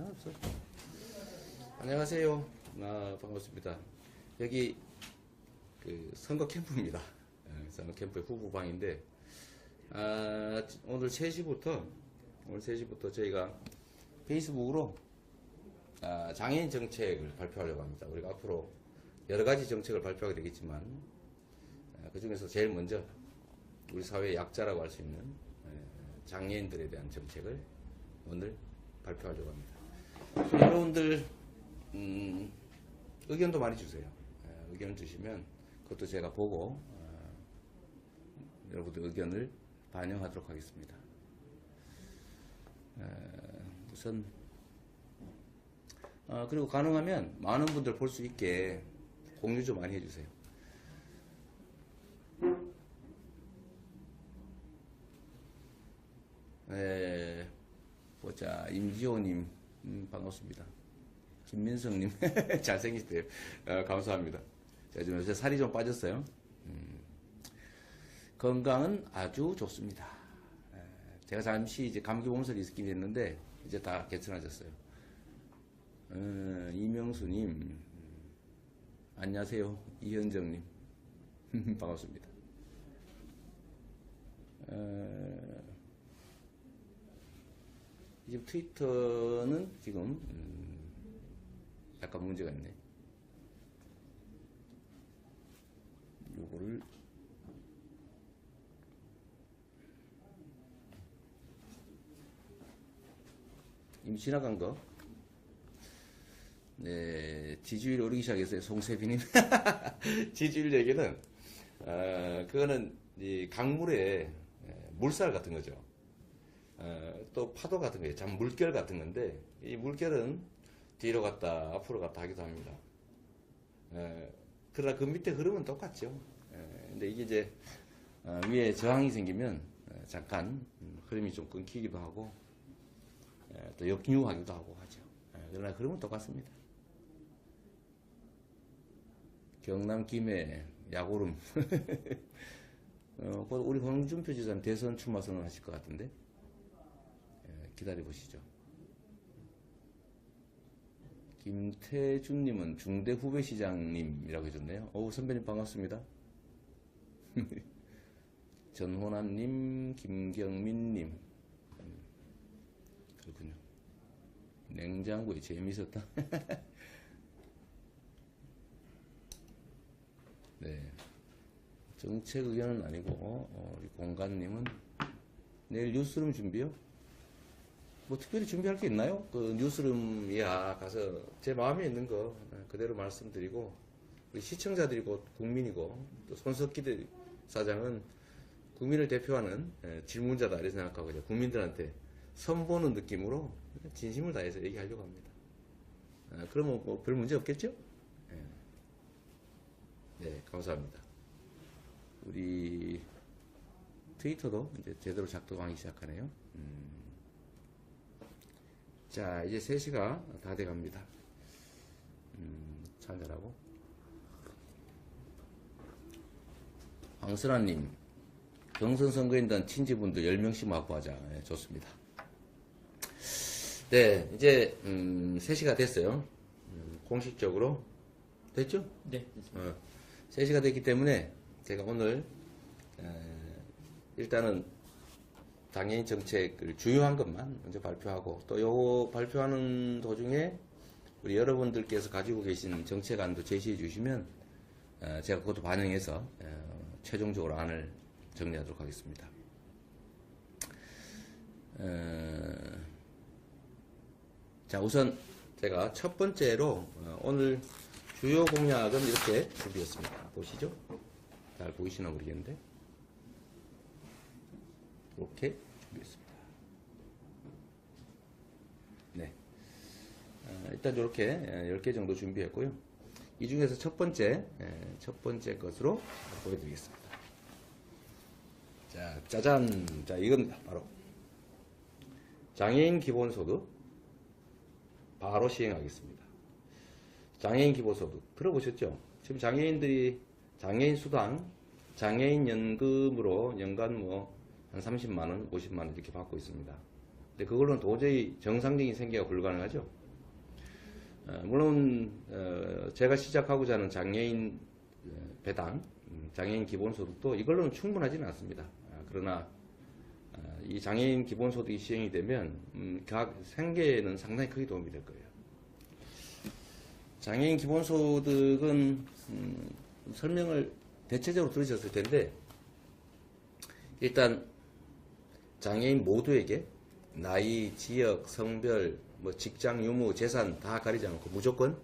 없어. 안녕하세요. 반갑습니다. 여기 그 선거 캠프입니다. 선거 캠프의 후보방인데, 오늘 3시부터 저희가 페이스북으로 장애인 정책을 발표하려고 합니다. 우리가 앞으로 여러 가지 정책을 발표하게 되겠지만, 그 중에서 제일 먼저 우리 사회의 약자라고 할 수 있는 장애인들에 대한 정책을 오늘 발표하려고 합니다. 여러분들 의견도 많이 주세요. 의견 주시면 그것도 제가 보고 여러분들 의견을 반영하도록 하겠습니다. 우선 그리고 가능하면 많은 분들 볼 수 있게 공유 좀 많이 해주세요. 보자. 임지호님 반갑습니다. 김민성님 잘생기세요. 감사합니다. 제가 지금 요새 살이 좀 빠졌어요. 건강은 아주 좋습니다. 제가 잠시 이제 감기 몸살이 있긴 했는데 이제 다 괜찮아졌어요. 이명수님 안녕하세요. 이현정님 반갑습니다. 지금 트위터는 지금 약간 문제가 있네. 요거를 이미 지나간 거. 네, 지지율이 오르기 시작했어요. 송세빈님. 지지율 얘기는 그거는 이 강물에 물살 같은 거죠. 또 파도 같은 거예요. 참 물결 같은 건데 이 물결은 뒤로 갔다 앞으로 갔다 하기도 합니다. 그러나 그 밑에 흐름은 똑같죠. 근데 이게 이제 위에 저항이 생기면 잠깐 흐름이 좀 끊기기도 하고 또 역류하기도 하고 하죠. 그러나 흐름은 똑같습니다. 경남 김해 야구름. 우리 홍준표 지사는 대선 출마 선언하실 것 같은데 기다려보시죠. 김태준님은 중대 후배시장님이라고 해줬네요. 선배님 반갑습니다. 전호남님, 김경민님. 그렇군요. 냉장고에 재미있었다. 네. 정책 의견은 아니고, 우리 공간님은 내일 뉴스룸 준비요? 뭐 특별히 준비할 게 있나요? 그 뉴스룸이야 가서 제 마음에 있는 거 그대로 말씀드리고, 우리 시청자들이고 국민이고 또 손석희 사장은 국민을 대표하는 질문자다 이렇게 생각하고 이제 국민들한테 선보는 느낌으로 진심을 다해서 얘기하려고 합니다. 그러면 뭐 별 문제 없겠죠? 네, 감사합니다. 우리 트위터도 이제 제대로 작동하기 시작하네요. 자, 이제 3시가 다 돼갑니다. 찬잘하고. 황선아님, 경선선거인단 친지분들 10명씩 확보하자. 네, 좋습니다. 네, 이제 3시가 됐어요. 공식적으로 됐죠? 네. 3시가 됐기 때문에 제가 오늘 일단은 장애인 정책을 주요한 것만 먼저 발표하고, 또 요거 발표하는 도중에 우리 여러분들께서 가지고 계신 정책안도 제시해 주시면 제가 그것도 반영해서 최종적으로 안을 정리하도록 하겠습니다. 자, 우선 제가 첫 번째로 오늘 주요 공약은 이렇게 준비했습니다. 보시죠? 잘 보이시나 모르겠는데 이렇게 준비했습니다. 네. 일단 이렇게 10개 정도 준비했고요. 이 중에서 첫 번째 것으로 보여드리겠습니다. 자, 짜잔. 자, 이겁니다. 바로 장애인 기본소득 바로 시행하겠습니다. 장애인 기본소득 들어보셨죠? 지금 장애인들이 장애인 수당, 장애인 연금으로 연간 뭐 한 30만원, 50만원 이렇게 받고 있습니다. 근데 그걸로는 도저히 정상적인 생계가 불가능하죠. 물론 제가 시작하고자 하는 장애인 배당, 장애인 기본소득도 이걸로는 충분하지는 않습니다. 그러나 이 장애인 기본소득이 시행이 되면 각 생계에는 상당히 크게 도움이 될 거예요. 장애인 기본소득은 설명을 대체적으로 들으셨을 텐데, 일단 장애인 모두에게 나이, 지역, 성별, 뭐 직장, 유무, 재산 다 가리지 않고 무조건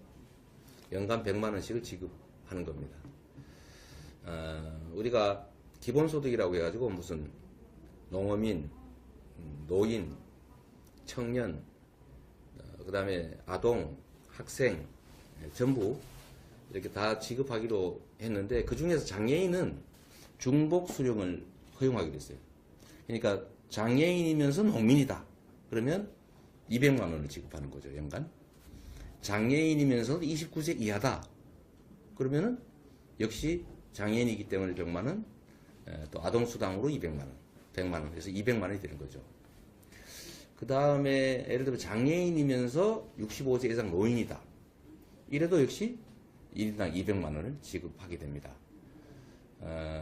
연간 100만 원씩을 지급하는 겁니다. 우리가 기본소득이라고 해가지고 무슨 농어민, 노인, 청년, 그 다음에 아동, 학생 전부 이렇게 다 지급하기로 했는데, 그 중에서 장애인은 중복 수령을 허용하기로 했어요. 그러니까 장애인이면서 농민이다 그러면 200만 원을 지급하는 거죠, 연간. 장애인이면서 29세 이하다 그러면은 역시 장애인이기 때문에 100만 원, 또 아동수당으로 200만 원, 100만 원, 그래서 200만 원이 되는 거죠. 그 다음에 예를 들면 장애인이면서 65세 이상 노인이다 이래도 역시 1인당 200만 원을 지급하게 됩니다.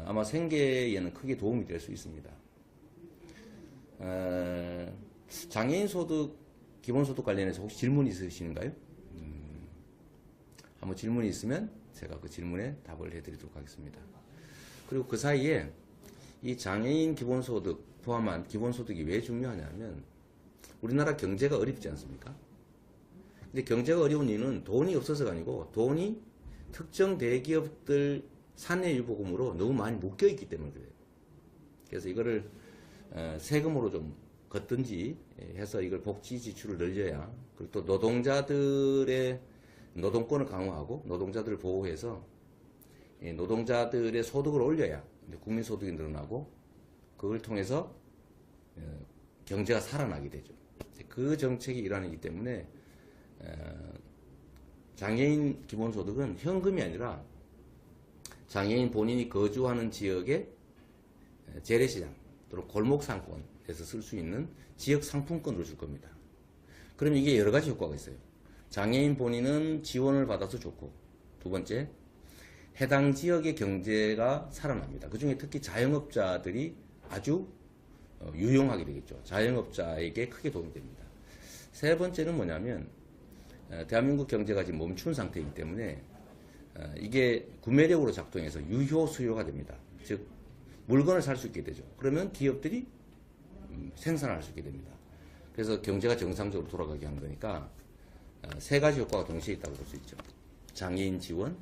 아마 생계에는 크게 도움이 될 수 있습니다. 장애인 소득, 기본소득 관련해서 혹시 질문 있으신가요? 한번 질문이 있으면 제가 그 질문에 답을 해드리도록 하겠습니다. 그리고 그 사이에 이 장애인 기본소득 포함한 기본소득이 왜 중요하냐면, 우리나라 경제가 어렵지 않습니까? 근데 경제가 어려운 이유는 돈이 없어서가 아니고, 돈이 특정 대기업들 사내유보금으로 너무 많이 묶여있기 때문에 그래요. 그래서 이거를 세금으로 좀 걷든지 해서 이걸 복지 지출을 늘려야, 그리고 또 노동자들의 노동권을 강화하고 노동자들을 보호해서 노동자들의 소득을 올려야 국민소득이 늘어나고, 그걸 통해서 경제가 살아나게 되죠. 그 정책이 일환이기 때문에 장애인 기본소득은 현금이 아니라 장애인 본인이 거주하는 지역의 재래시장 또는 골목상권에서 쓸 수 있는 지역 상품권을 줄 겁니다. 그럼 이게 여러 가지 효과가 있어요. 장애인 본인은 지원을 받아서 좋고, 두 번째, 해당 지역의 경제가 살아납니다. 그 중에 특히 자영업자들이 아주 유용하게 되겠죠. 자영업자에게 크게 도움이 됩니다. 세 번째는 뭐냐면, 대한민국 경제가 지금 멈춘 상태이기 때문에 이게 구매력으로 작동해서 유효 수요가 됩니다. 즉 물건을 살 수 있게 되죠. 그러면 기업들이 생산을 할 수 있게 됩니다. 그래서 경제가 정상적으로 돌아가게 하는 거니까 세 가지 효과가 동시에 있다고 볼 수 있죠. 장애인 지원,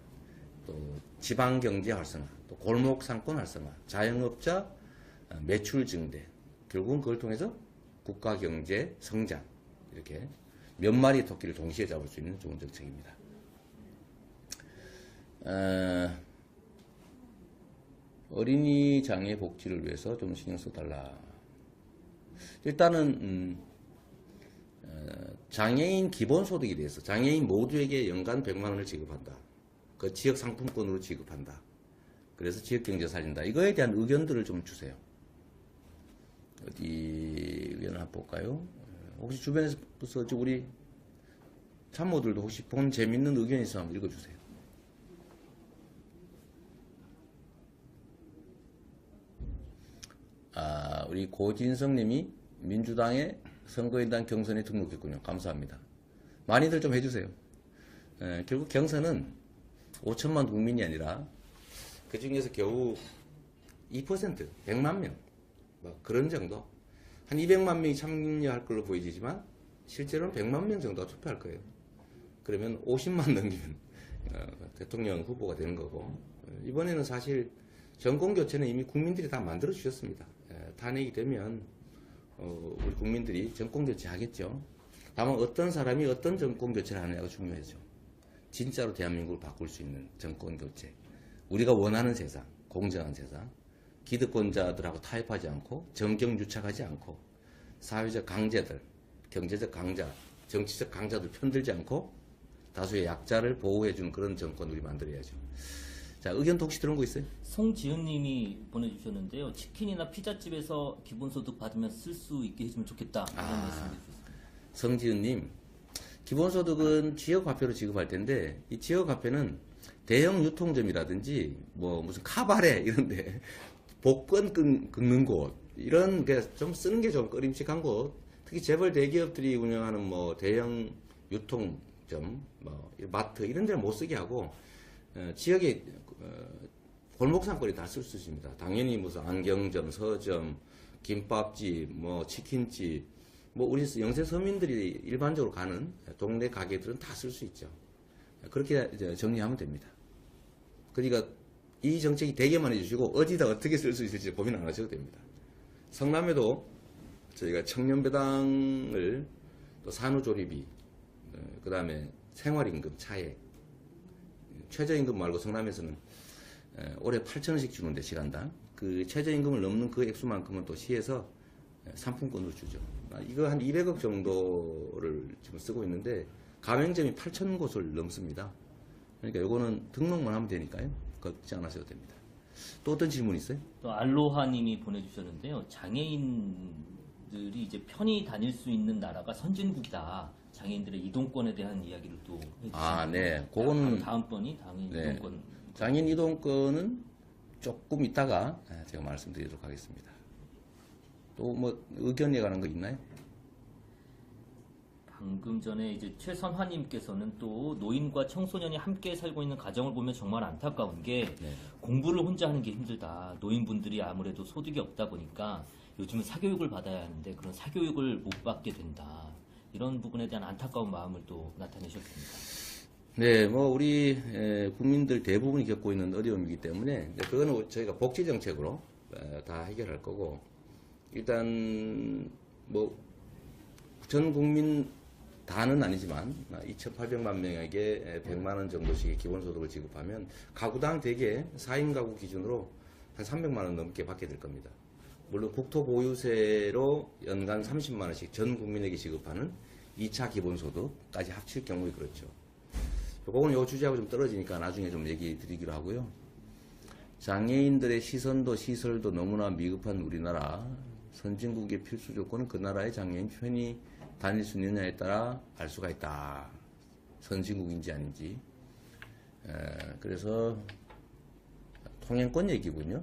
또 지방경제 활성화, 또 골목상권 활성화, 자영업자 매출 증대, 결국은 그걸 통해서 국가경제 성장, 이렇게 몇 마리 토끼를 동시에 잡을 수 있는 좋은 정책입니다. 어린이 장애 복지를 위해서 좀 신경 써달라. 일단은 장애인 기본소득에 대해서 장애인 모두에게 연간 100만 원을 지급한다. 그 지역 상품권으로 지급한다. 그래서 지역경제 살린다. 이거에 대한 의견들을 좀 주세요. 어디 의견을 한번 볼까요? 혹시 주변에서 우리 참모들도 혹시 본 재밌는 의견이 있으면 한번 읽어주세요. 우리 고진성 님이 민주당의 선거인단 경선에 등록했군요. 감사합니다. 많이들 좀 해주세요. 결국 경선은 5천만 국민이 아니라 그 중에서 겨우 2%, 100만 명, 뭐 그런 정도. 한 200만 명이 참여할 걸로 보이지만 실제로는 100만 명 정도가 투표할 거예요. 그러면 50만 넘기면 대통령 후보가 되는 거고, 이번에는 사실 정권교체는 이미 국민들이 다 만들어 주셨습니다. 탄핵이 되면 우리 국민들이 정권교체 하겠죠. 다만 어떤 사람이 어떤 정권교체를 하느냐가 중요하죠. 진짜로 대한민국을 바꿀 수 있는 정권교체, 우리가 원하는 세상, 공정한 세상, 기득권자들하고 타협하지 않고 정경유착하지 않고 사회적 강자들, 경제적 강자, 정치적 강자들 편들지 않고 다수의 약자를 보호해주는 그런 정권 우리 만들어야죠. 자, 의견 혹시 들은 거 있어요? 송지은님이 보내주셨는데요. 치킨이나 피자집에서 기본소득 받으면 쓸 수 있게 해주면 좋겠다. 이런 말씀 해주셨습니다. 성지은님, 기본소득은 지역화폐로 지급할 텐데 이 지역화폐는 대형 유통점이라든지 뭐 무슨 카바레 이런데 복권 긁는 곳 이런 게 좀 쓰는 게 좀 꺼림칙한 곳, 특히 재벌 대기업들이 운영하는 뭐 대형 유통점, 뭐 마트 이런 데는 못 쓰게 하고 지역의 골목상거리 다 쓸 수 있습니다. 당연히 무슨 안경점, 서점, 김밥집, 뭐 치킨집, 뭐 우리 영세 서민들이 일반적으로 가는 동네 가게들은 다 쓸 수 있죠. 그렇게 이제 정리하면 됩니다. 그러니까 이 정책이 되게만 해주시고 어디다 어떻게 쓸 수 있을지 고민 안 하셔도 됩니다. 성남에도 저희가 청년배당을 또 산후조리비, 그 다음에 생활임금 차액, 최저임금 말고 성남에서는 올해 8,000원씩 주는데 시간당 그 최저임금을 넘는 그 액수만큼은 또 시에서 상품권으로 주죠. 이거 한 200억 정도를 지금 쓰고 있는데 가맹점이 8,000곳을 넘습니다. 그러니까 요거는 등록만 하면 되니까요. 걱정 안 하셔도 됩니다. 또 어떤 질문 있어요? 또 알로하님이 보내주셨는데요. 장애인들이 이제 편히 다닐 수 있는 나라가 선진국이다. 장애인들의 이동권에 대한 이야기를 또 해주셨는데. 아, 네. 그거는 다음번이 장애인 네. 이동권. 장애인 이동권은 조금 이따가 제가 말씀드리도록 하겠습니다. 또 뭐 의견에 관한 거 있나요? 방금 전에 이제 최선화님께서는 또 노인과 청소년이 함께 살고 있는 가정을 보면 정말 안타까운 게 네. 공부를 혼자 하는 게 힘들다. 노인분들이 아무래도 소득이 없다 보니까 요즘은 사교육을 받아야 하는데 그런 사교육을 못 받게 된다. 이런 부분에 대한 안타까운 마음을 또 나타내셨습니다. 네, 뭐 우리 국민들 대부분이 겪고 있는 어려움이기 때문에 그거는 저희가 복지 정책으로 다 해결할 거고, 일단 뭐 전 국민 다는 아니지만 2,800만 명에게 100만 원 정도씩의 기본소득을 지급하면 가구당 대개 4인 가구 기준으로 한 300만 원 넘게 받게 될 겁니다. 물론 국토보유세로 연간 30만 원씩 전 국민에게 지급하는 2차 기본소득까지 합칠 경우에 그렇죠. 그거는 요 주제하고 좀 떨어지니까 나중에 좀 얘기 드리기로 하고요. 장애인들의 시선도 시설도 너무나 미흡한 우리나라, 선진국의 필수 조건은 그 나라의 장애인 편히 다닐 수 있느냐에 따라 알 수가 있다. 선진국인지 아닌지. 그래서 통행권 얘기군요.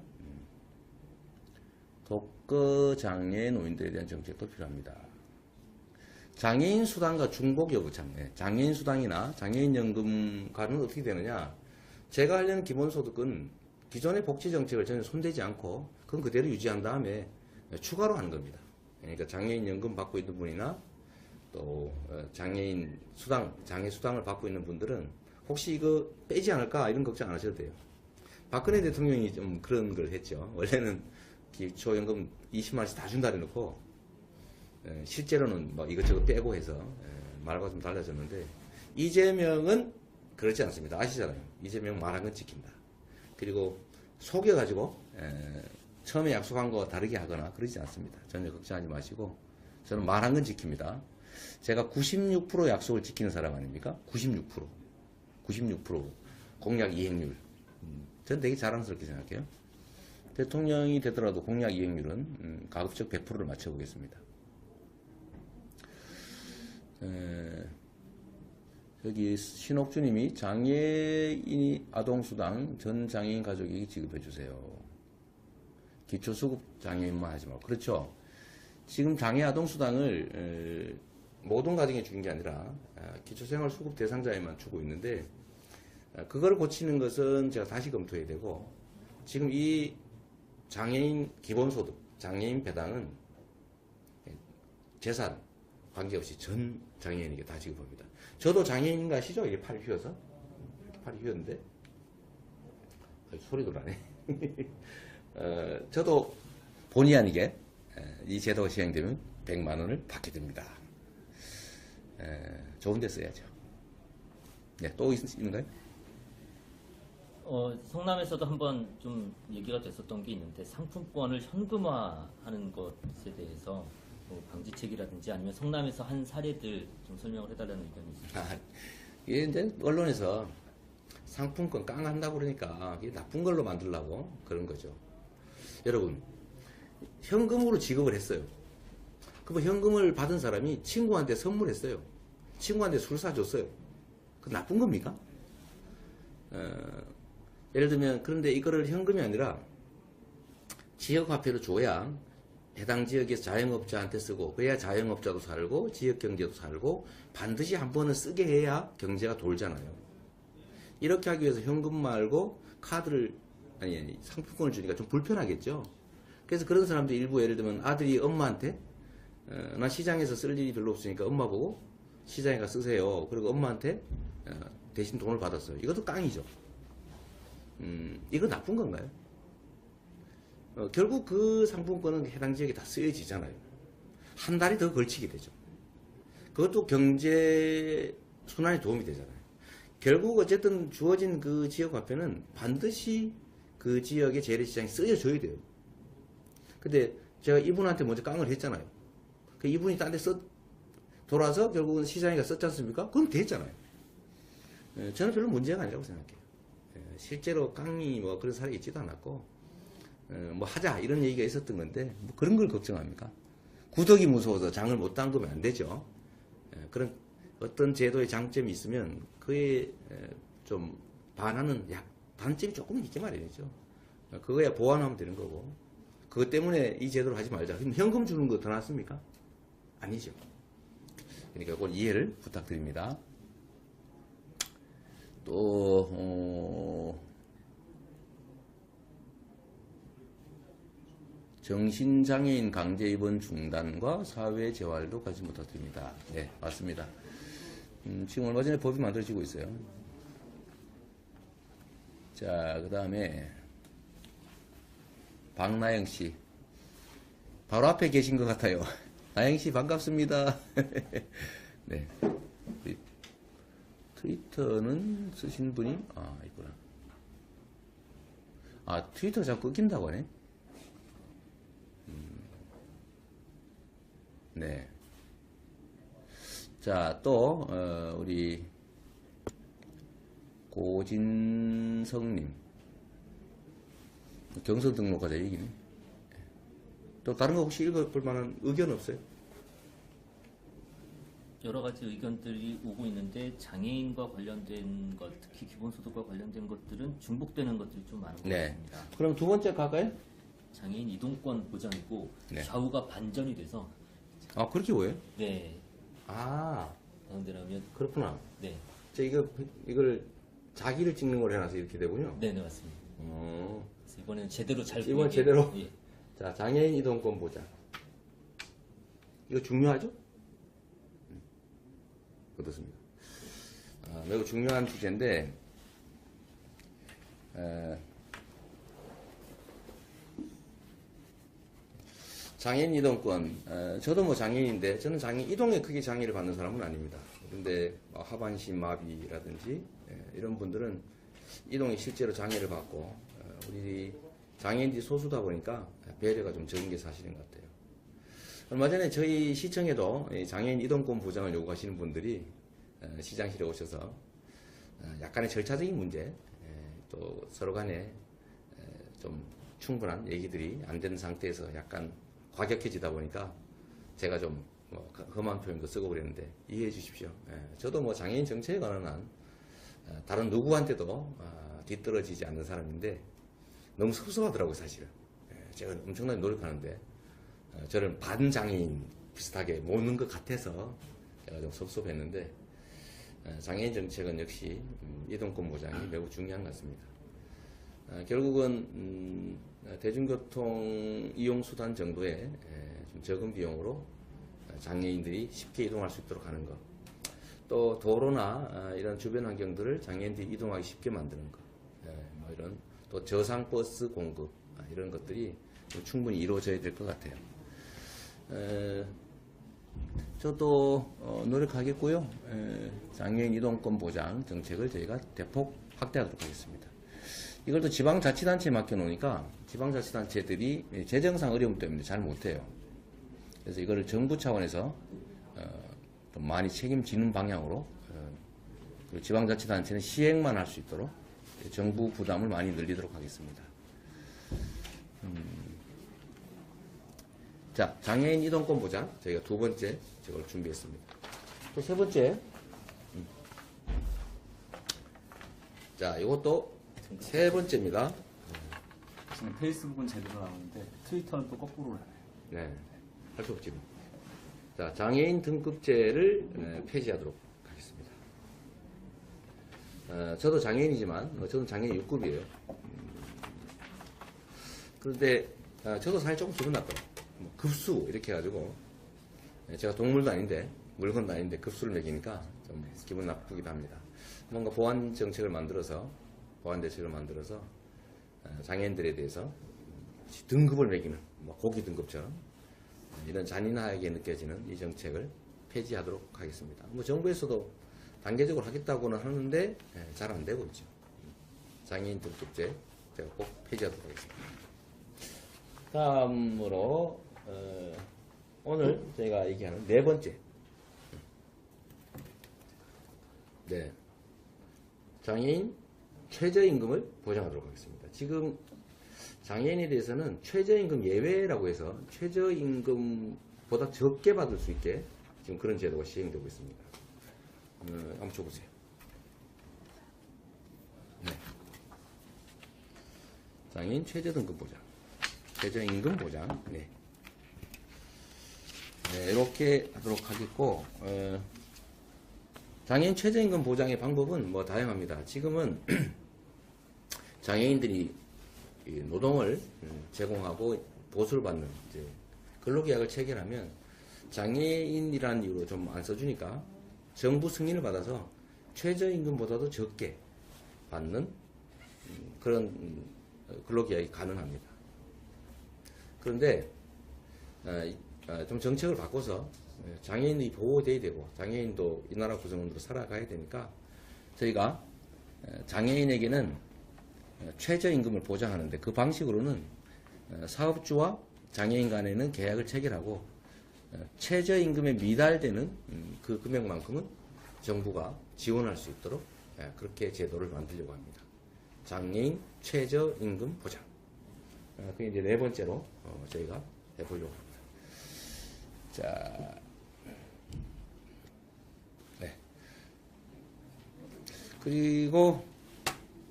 독거 장애 노인들에 대한 정책도 필요합니다. 장애인 수당과 중복 여부 장애, 장애인 수당이나 장애인 연금과는 어떻게 되느냐? 제가 하려는 기본소득은 기존의 복지 정책을 전혀 손대지 않고 그건 그대로 유지한 다음에 추가로 하는 겁니다. 그러니까 장애인 연금 받고 있는 분이나 또 장애인 수당, 장애 수당을 받고 있는 분들은 혹시 이거 빼지 않을까 이런 걱정 안 하셔도 돼요. 박근혜 대통령이 좀 그런 걸 했죠. 원래는 기초연금 20만 원씩 다 준다 해놓고 실제로는 뭐 이것저것 빼고 해서 말과 좀 달라졌는데, 이재명은 그렇지 않습니다. 아시잖아요. 이재명 말한 건 지킨다. 그리고 속여가지고 처음에 약속한 거 다르게 하거나 그러지 않습니다. 전혀 걱정하지 마시고 저는 말한 건 지킵니다. 제가 96% 약속을 지키는 사람 아닙니까? 96% 공약 이행률. 저는 되게 자랑스럽게 생각해요. 대통령이 되더라도 공약 이행률은 가급적 100%를 맞춰보겠습니다. 여기 신옥주님이 장애인 아동수당 전 장애인 가족에게 지급해주세요. 기초수급 장애인만 하지 말고. 그렇죠. 지금 장애 아동수당을 모든 가정에 주는 게 아니라 기초생활수급 대상자에만 주고 있는데, 그걸 고치는 것은 제가 다시 검토해야 되고, 지금 이 장애인 기본소득, 장애인 배당은 재산 관계없이 전 장애인에게 다 지급합니다. 저도 장애인인 거 아시죠? 이게 팔이 휘어서? 팔이 휘었는데? 소리도 나네. 저도 본의 아니게 이 제도가 시행되면 100만 원을 받게 됩니다. 좋은 데 써야죠. 네, 또 있는가요? 성남에서도 한번 좀 얘기가 됐었던 게 있는데, 상품권을 현금화하는 것에 대해서 뭐 방지책이라든지 아니면 성남에서 한 사례들 좀 설명을 해달라는 의견이 있습니다. 이게 이제 언론에서 상품권 깡한다고 그러니까 이게 나쁜 걸로 만들려고 그런 거죠. 여러분, 현금으로 지급을 했어요. 그럼 현금을 받은 사람이 친구한테 선물했어요. 친구한테 술 사줬어요. 그 나쁜 겁니까? 예를 들면, 그런데 이거를 현금이 아니라 지역화폐로 줘야 해당 지역에서 자영업자한테 쓰고, 그래야 자영업자도 살고 지역 경제도 살고 반드시 한 번은 쓰게 해야 경제가 돌잖아요. 이렇게 하기 위해서 현금 말고 카드를 아니 상품권을 주니까 좀 불편하겠죠. 그래서 그런 사람들 일부, 예를 들면 아들이 엄마한테 나 시장에서 쓸 일이 별로 없으니까 엄마 보고 시장에 가 쓰세요. 그리고 엄마한테 대신 돈을 받았어요. 이것도 깡이죠. 이거 나쁜 건가요? 결국 그 상품권은 해당 지역에 다 쓰여지잖아요. 한 달이 더 걸치게 되죠. 그것도 경제 순환에 도움이 되잖아요. 결국 어쨌든 주어진 그 지역 화폐는 반드시 그 지역의 재래시장에 쓰여줘야 돼요. 근데 제가 이분한테 먼저 깡을 했잖아요. 그 이분이 딴 데 돌아서 결국은 시장에 가 썼지 않습니까? 그럼 됐잖아요. 저는 별로 문제가 아니라고 생각해요. 실제로 깡이 뭐 그런 사례가 있지도 않았고, 뭐 하자 이런 얘기가 있었던 건데 뭐 그런 걸 걱정합니까? 구덕이 무서워서 장을 못 담그면 안 되죠. 그런 어떤 제도의 장점이 있으면 그에 좀 반하는 단점이 조금 있게 마련이죠. 그거야 보완하면 되는 거고, 그것 때문에 이 제도를 하지 말자. 그럼 현금 주는 거 더 낫습니까? 아니죠. 그러니까 그걸 이해를 부탁드립니다. 또 정신장애인 강제 입원 중단과 사회 재활도 같이 부탁드립니다. 네, 맞습니다. 지금 얼마 전에 법이 만들어지고 있어요. 자, 그 다음에 박나영 씨, 바로 앞에 계신 것 같아요. 나영 씨 반갑습니다. 네, 트위터는 쓰신 분이 있구나. 트위터 자꾸 끊긴다고 하네. 네. 자, 또 우리 고진성님, 경서 등록하자 얘기네. 또 다른 거 혹시 읽어볼 만한 의견 없어요? 여러 가지 의견들이 오고 있는데 장애인과 관련된 것, 특히 기본소득과 관련된 것들은 중복되는 것들이 좀 많은 것 같습니다. 그럼 두 번째 갈까요? 장애인 이동권 보장이고 네. 좌우가 반전이 돼서 그렇게 보여요? 네. 그런데라면 그렇구나. 네. 이걸 자기를 찍는 걸 해놔서 이렇게 되군요. 네, 맞습니다. 그래서 이번에는 제대로 잘 이번 보이게. 제대로. 예. 자, 장애인 이동권 보장. 이거 중요하죠? 어떻습니까? 매우 중요한 주제인데, 장애인 이동권, 저도 뭐 장애인인데, 저는 이동에 크게 장애를 받는 사람은 아닙니다. 근데 하반신 마비라든지 이런 분들은 이동에 실제로 장애를 받고, 우리 장애인들이 소수다 보니까 배려가 좀 적은 게 사실인 것 같아요. 얼마 전에 저희 시청에도 장애인 이동권 보장을 요구하시는 분들이 시장실에 오셔서 약간의 절차적인 문제, 또 서로 간에 좀 충분한 얘기들이 안 되는 상태에서 약간 과격해지다 보니까 제가 좀 험한 표현도 쓰고 그랬는데 이해해 주십시오. 저도 뭐 장애인 정책에 관한 한 다른 누구한테도 뒤떨어지지 않는 사람인데 너무 섭섭하더라고요, 사실은. 제가 엄청나게 노력하는데 저를 반장애인 비슷하게 모는 것 같아서 제가 좀 섭섭했는데, 장애인 정책은 역시 이동권 보장이 매우 중요한 것 같습니다. 결국은 대중교통 이용 수단 정도의 좀 적은 비용으로 장애인들이 쉽게 이동할 수 있도록 하는 것, 또 도로나 이런 주변 환경들을 장애인들이 이동하기 쉽게 만드는 것, 뭐 이런 또 저상 버스 공급, 이런 것들이 충분히 이루어져야 될 것 같아요. 저도 노력하겠고요. 장애인 이동권 보장 정책을 저희가 대폭 확대하도록 하겠습니다. 이걸 또 지방자치단체에 맡겨놓으니까 지방자치단체들이 재정상 어려움 때문에 잘 못해요. 그래서 이거를 정부 차원에서 좀 많이 책임지는 방향으로, 그리고 지방자치단체는 시행만 할 수 있도록 정부 부담을 많이 늘리도록 하겠습니다. 자, 장애인 이동권 보장 저희가 두 번째 저걸 준비했습니다. 또 세 번째, 자, 이것도 세 번째입니다. 지금 페이스북은 제대로 나오는데 트위터는 또 거꾸로 나와요. 네, 할 수 없지. 자, 장애인 등급제를 폐지하도록 하겠습니다. 저도 장애인이지만 저는 장애인 6급이에요. 그런데 저도 사실 조금 기분 나빠요. 뭐 급수 이렇게 해가지고 제가 동물도 아닌데 물건도 아닌데 급수를 매기니까 좀 기분 나쁘기도 합니다. 뭔가 보완 정책을 만들어서 보완 대책을 만들어서 장애인들에 대해서 등급을 매기는 뭐 고기 등급처럼 이런 잔인하게 느껴지는 이 정책을 폐지하도록 하겠습니다. 뭐 정부에서도 단계적으로 하겠다고는 하는데 잘 안 되고 있죠. 장애인 등급제 제가 꼭 폐지하도록 하겠습니다. 다음으로 오늘 저희가 얘기하는 네 번째, 네, 장애인 최저임금을 보장하도록 하겠습니다. 지금 장애인에 대해서는 최저임금 예외라고 해서 최저임금보다 적게 받을 수 있게 지금 그런 제도가 시행되고 있습니다. 한번 줘보세요. 네. 장애인 최저등급 보장, 최저임금 보장, 네. 네, 이렇게 하도록 하겠고, 장애인 최저임금 보장의 방법은 뭐 다양합니다. 지금은 장애인들이 이 노동을 제공하고 보수를 받는 이제 근로계약을 체결하면 장애인이라는 이유로 좀 안 써주니까 정부 승인을 받아서 최저임금보다도 적게 받는 그런 근로계약이 가능합니다. 그런데 좀 정책을 바꿔서 장애인이 보호돼야 되고 장애인도 이 나라 구성원으로 살아가야 되니까 저희가 장애인에게는 최저임금을 보장하는데 그 방식으로는 사업주와 장애인 간에는 계약을 체결하고 최저임금에 미달되는 그 금액만큼은 정부가 지원할 수 있도록 그렇게 제도를 만들려고 합니다. 장애인 최저임금 보장. 그게 이제 네 번째로 저희가 해보려고 합니다. 자, 네. 그리고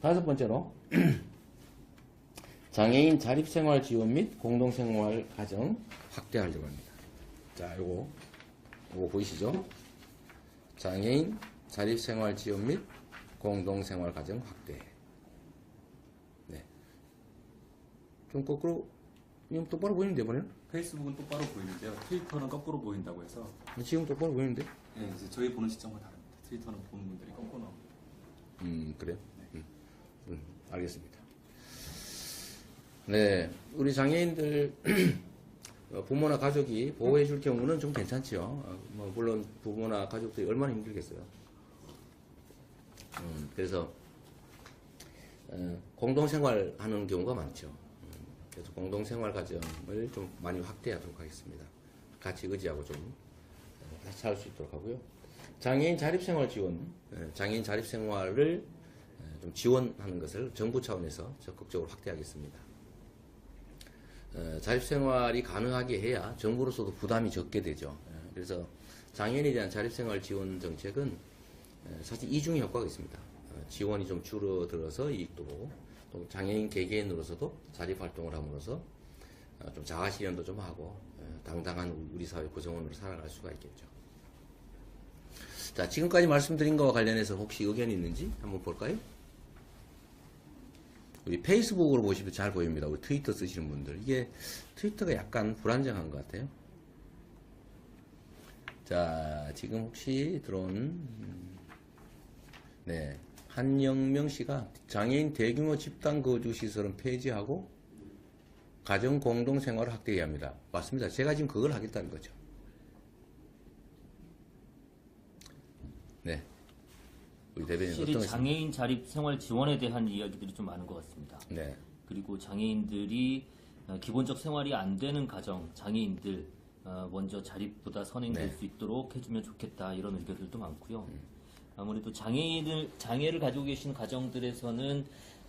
다섯 번째로 장애인 자립생활 지원 및 공동생활 과정 확대하려고 합니다. 자, 요거 보이시죠? 장애인 자립생활 지원 및 공동생활 과정 확대. 네. 좀 거꾸로, 이건 똑바로 보이는데, 이번에는? 페이스북은 똑바로 보이는데요. 트위터는 거꾸로 보인다고 해서 지금 똑바로 보이는데? 네, 이제 저희 보는 시점과 다릅니다. 트위터는 보는 분들이 거꾸로 나옵니다. 그래요? 알겠습니다. 네, 우리 장애인들 부모나 가족이 보호해 줄 경우는 좀 괜찮지요. 뭐 물론 부모나 가족들이 얼마나 힘들겠어요. 그래서 공동생활 하는 경우가 많죠. 그래서 공동생활 과정을 좀 많이 확대하도록 하겠습니다. 같이 의지하고 좀 같이 살 수 있도록 하고요. 장애인 자립생활 지원, 장애인 자립생활을 좀 지원하는 것을 정부 차원에서 적극적으로 확대하겠습니다. 자립생활이 가능하게 해야 정부로서도 부담이 적게 되죠. 그래서 장애인에 대한 자립생활 지원 정책은 사실 이중의 효과가 있습니다. 지원이 좀 줄어들어서 이익도 보고 또 장애인 개개인으로서도 자립활동을 함으로써 좀 자아실현도 좀 하고 당당한 우리 사회 구성원으로 살아갈 수가 있겠죠. 자, 지금까지 말씀드린 것과 관련해서 혹시 의견이 있는지 한번 볼까요? 우리 페이스북으로 보시면 잘 보입니다. 우리 트위터 쓰시는 분들. 이게 트위터가 약간 불안정한 것 같아요. 자, 지금 혹시 들어온, 네. 한영명 씨가 장애인 대규모 집단 거주 시설은 폐지하고 가정 공동 생활을 확대해야 합니다. 맞습니다. 제가 지금 그걸 하겠다는 거죠. 네. 우리 대변인 확실히 어떤 장애인 자립 생활 지원에 대한 이야기들이 좀 많은 것 같습니다. 네. 그리고 장애인들이 기본적 생활이 안 되는 가정, 장애인들 먼저 자립보다 선행될 네. 수 있도록 해주면 좋겠다 이런 의견들도 많고요. 아무래도 장애를 가지고 계신 가정들에서는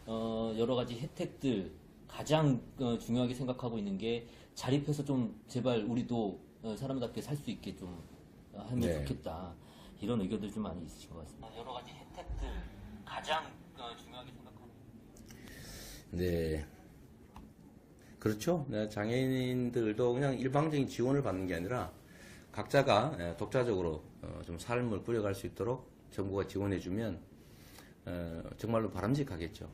여러 가지 혜택들 가장 중요하게 생각하고 있는 게 자립해서 좀 제발 우리도 사람답게 살 수 있게 좀 하면 네. 좋겠다. 이런 의견들 좀 많이 있으신 것 같습니다. 여러 가지 혜택들 가장 중요하게 생각하는. 네. 그렇죠. 네, 장애인들도 그냥 일방적인 지원을 받는 게 아니라 각자가 독자적으로 좀 삶을 꾸려갈 수 있도록 정부가 지원해주면 정말로 바람직하겠죠.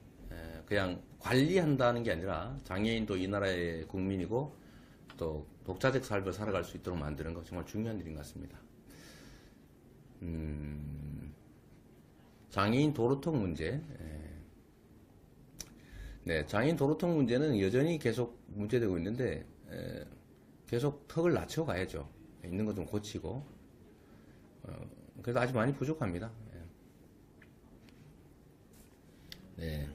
그냥 관리한다는 게 아니라 장애인도 이 나라의 국민이고 또 독자적 삶을 살아갈 수 있도록 만드는 거 정말 중요한 일인 것 같습니다. 장애인 도로통 문제. 네, 장애인 도로통 문제는 여전히 계속 문제되고 있는데 계속 턱을 낮춰가야죠. 있는 것 좀 고치고. 그래도 아직 많이 부족합니다. 네.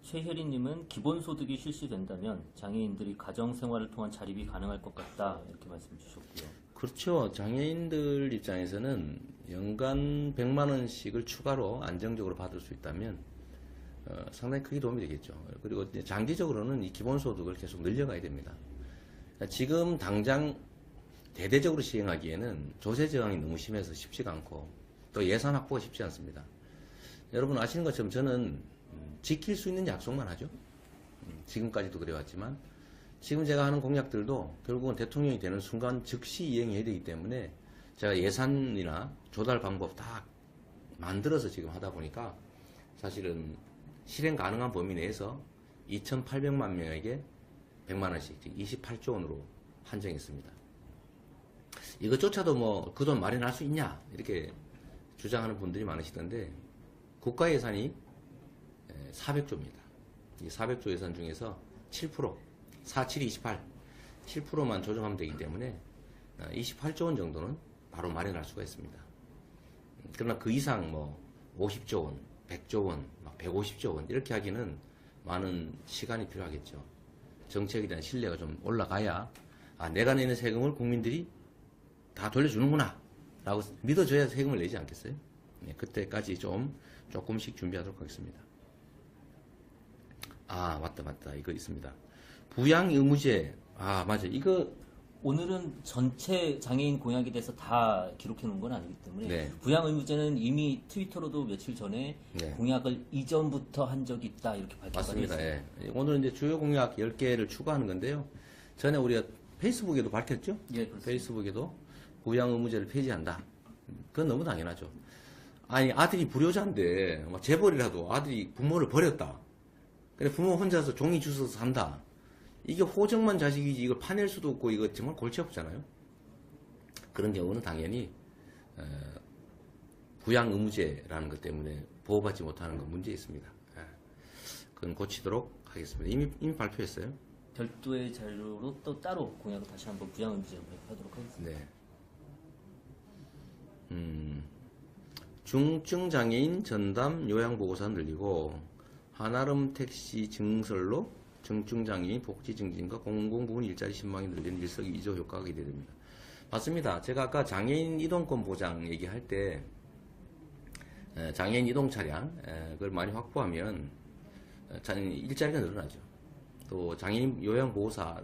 최혜리님은 기본소득이 실시된다면 장애인들이 가정생활을 통한 자립이 가능할 것 같다 이렇게 말씀 주셨고요. 그렇죠. 장애인들 입장에서는 연간 100만 원씩을 추가로 안정적으로 받을 수 있다면 상당히 크게 도움이 되겠죠. 그리고 이제 장기적으로는 이 기본소득을 계속 늘려가야 됩니다. 지금 당장 대대적으로 시행하기에는 조세 저항이 너무 심해서 쉽지가 않고 또 예산 확보가 쉽지 않습니다. 여러분 아시는 것처럼 저는 지킬 수 있는 약속만 하죠. 지금까지도 그래왔지만 지금 제가 하는 공약들도 결국은 대통령이 되는 순간 즉시 이행해야 되기 때문에 제가 예산이나 조달 방법 다 만들어서 지금 하다 보니까 사실은 실행 가능한 범위 내에서 2,800만 명에게 100만 원씩, 즉 28조 원으로 한정했습니다. 이것조차도 뭐 그 돈 마련할 수 있냐 이렇게 주장하는 분들이 많으시던데 국가 예산이 400조입니다. 이 400조 예산 중에서 7%, 47, 28, 7%만 조정하면 되기 때문에 28조 원 정도는 바로 마련할 수가 있습니다. 그러나 그 이상 뭐 50조 원, 100조 원, 막 150조 원 이렇게 하기는 많은 시간이 필요하겠죠. 정책에 대한 신뢰가 좀 올라가야 내가 내는 세금을 국민들이 다 돌려주는구나 라고 믿어줘야 세금을 내지 않겠어요? 네, 그때까지 조금씩 준비하도록 하겠습니다. 맞다. 이거 있습니다. 부양 의무제. 맞아. 이거 오늘은 전체 장애인 공약에 대해서 다 기록해 놓은 건 아니기 때문에 네. 부양 의무제는 이미 트위터로도 며칠 전에 네. 공약을 이전부터 한 적이 있다 이렇게 밝혀가 맞습니다. 있습니다. 예. 오늘은 이제 주요 공약 10개를 추가하는 건데요. 전에 우리가 페이스북에도 밝혔죠? 예, 그렇습니다. 페이스북에도 부양 의무제를 폐지한다. 그건 너무 당연하죠. 아니, 아들이 불효자인데, 재벌이라도 아들이 부모를 버렸다. 그래, 부모 혼자서 종이 주워서 산다. 이게 호적만 자식이지 이걸 파낼 수도 없고 이거 정말 골치 아프잖아요. 그런 경우는 당연히 부양 의무제라는 것 때문에 보호받지 못하는 건 문제 있습니다. 그건 고치도록 하겠습니다. 이미 발표했어요. 별도의 자료로 또 따로 공약을 다시 한번 부양 의무제를 발표하도록 하겠습니다. 네. 중증 장애인 전담 요양보고사 늘리고 한아름 택시 증설로 중증 장애인 복지 증진과 공공부문 일자리 신망이 늘리는 일석이조 효과가 기대됩니다. 맞습니다. 제가 아까 장애인 이동권 보장 얘기할 때 장애인 이동 차량 그걸 많이 확보하면 일자리가 늘어나죠. 또 장애인 요양보호사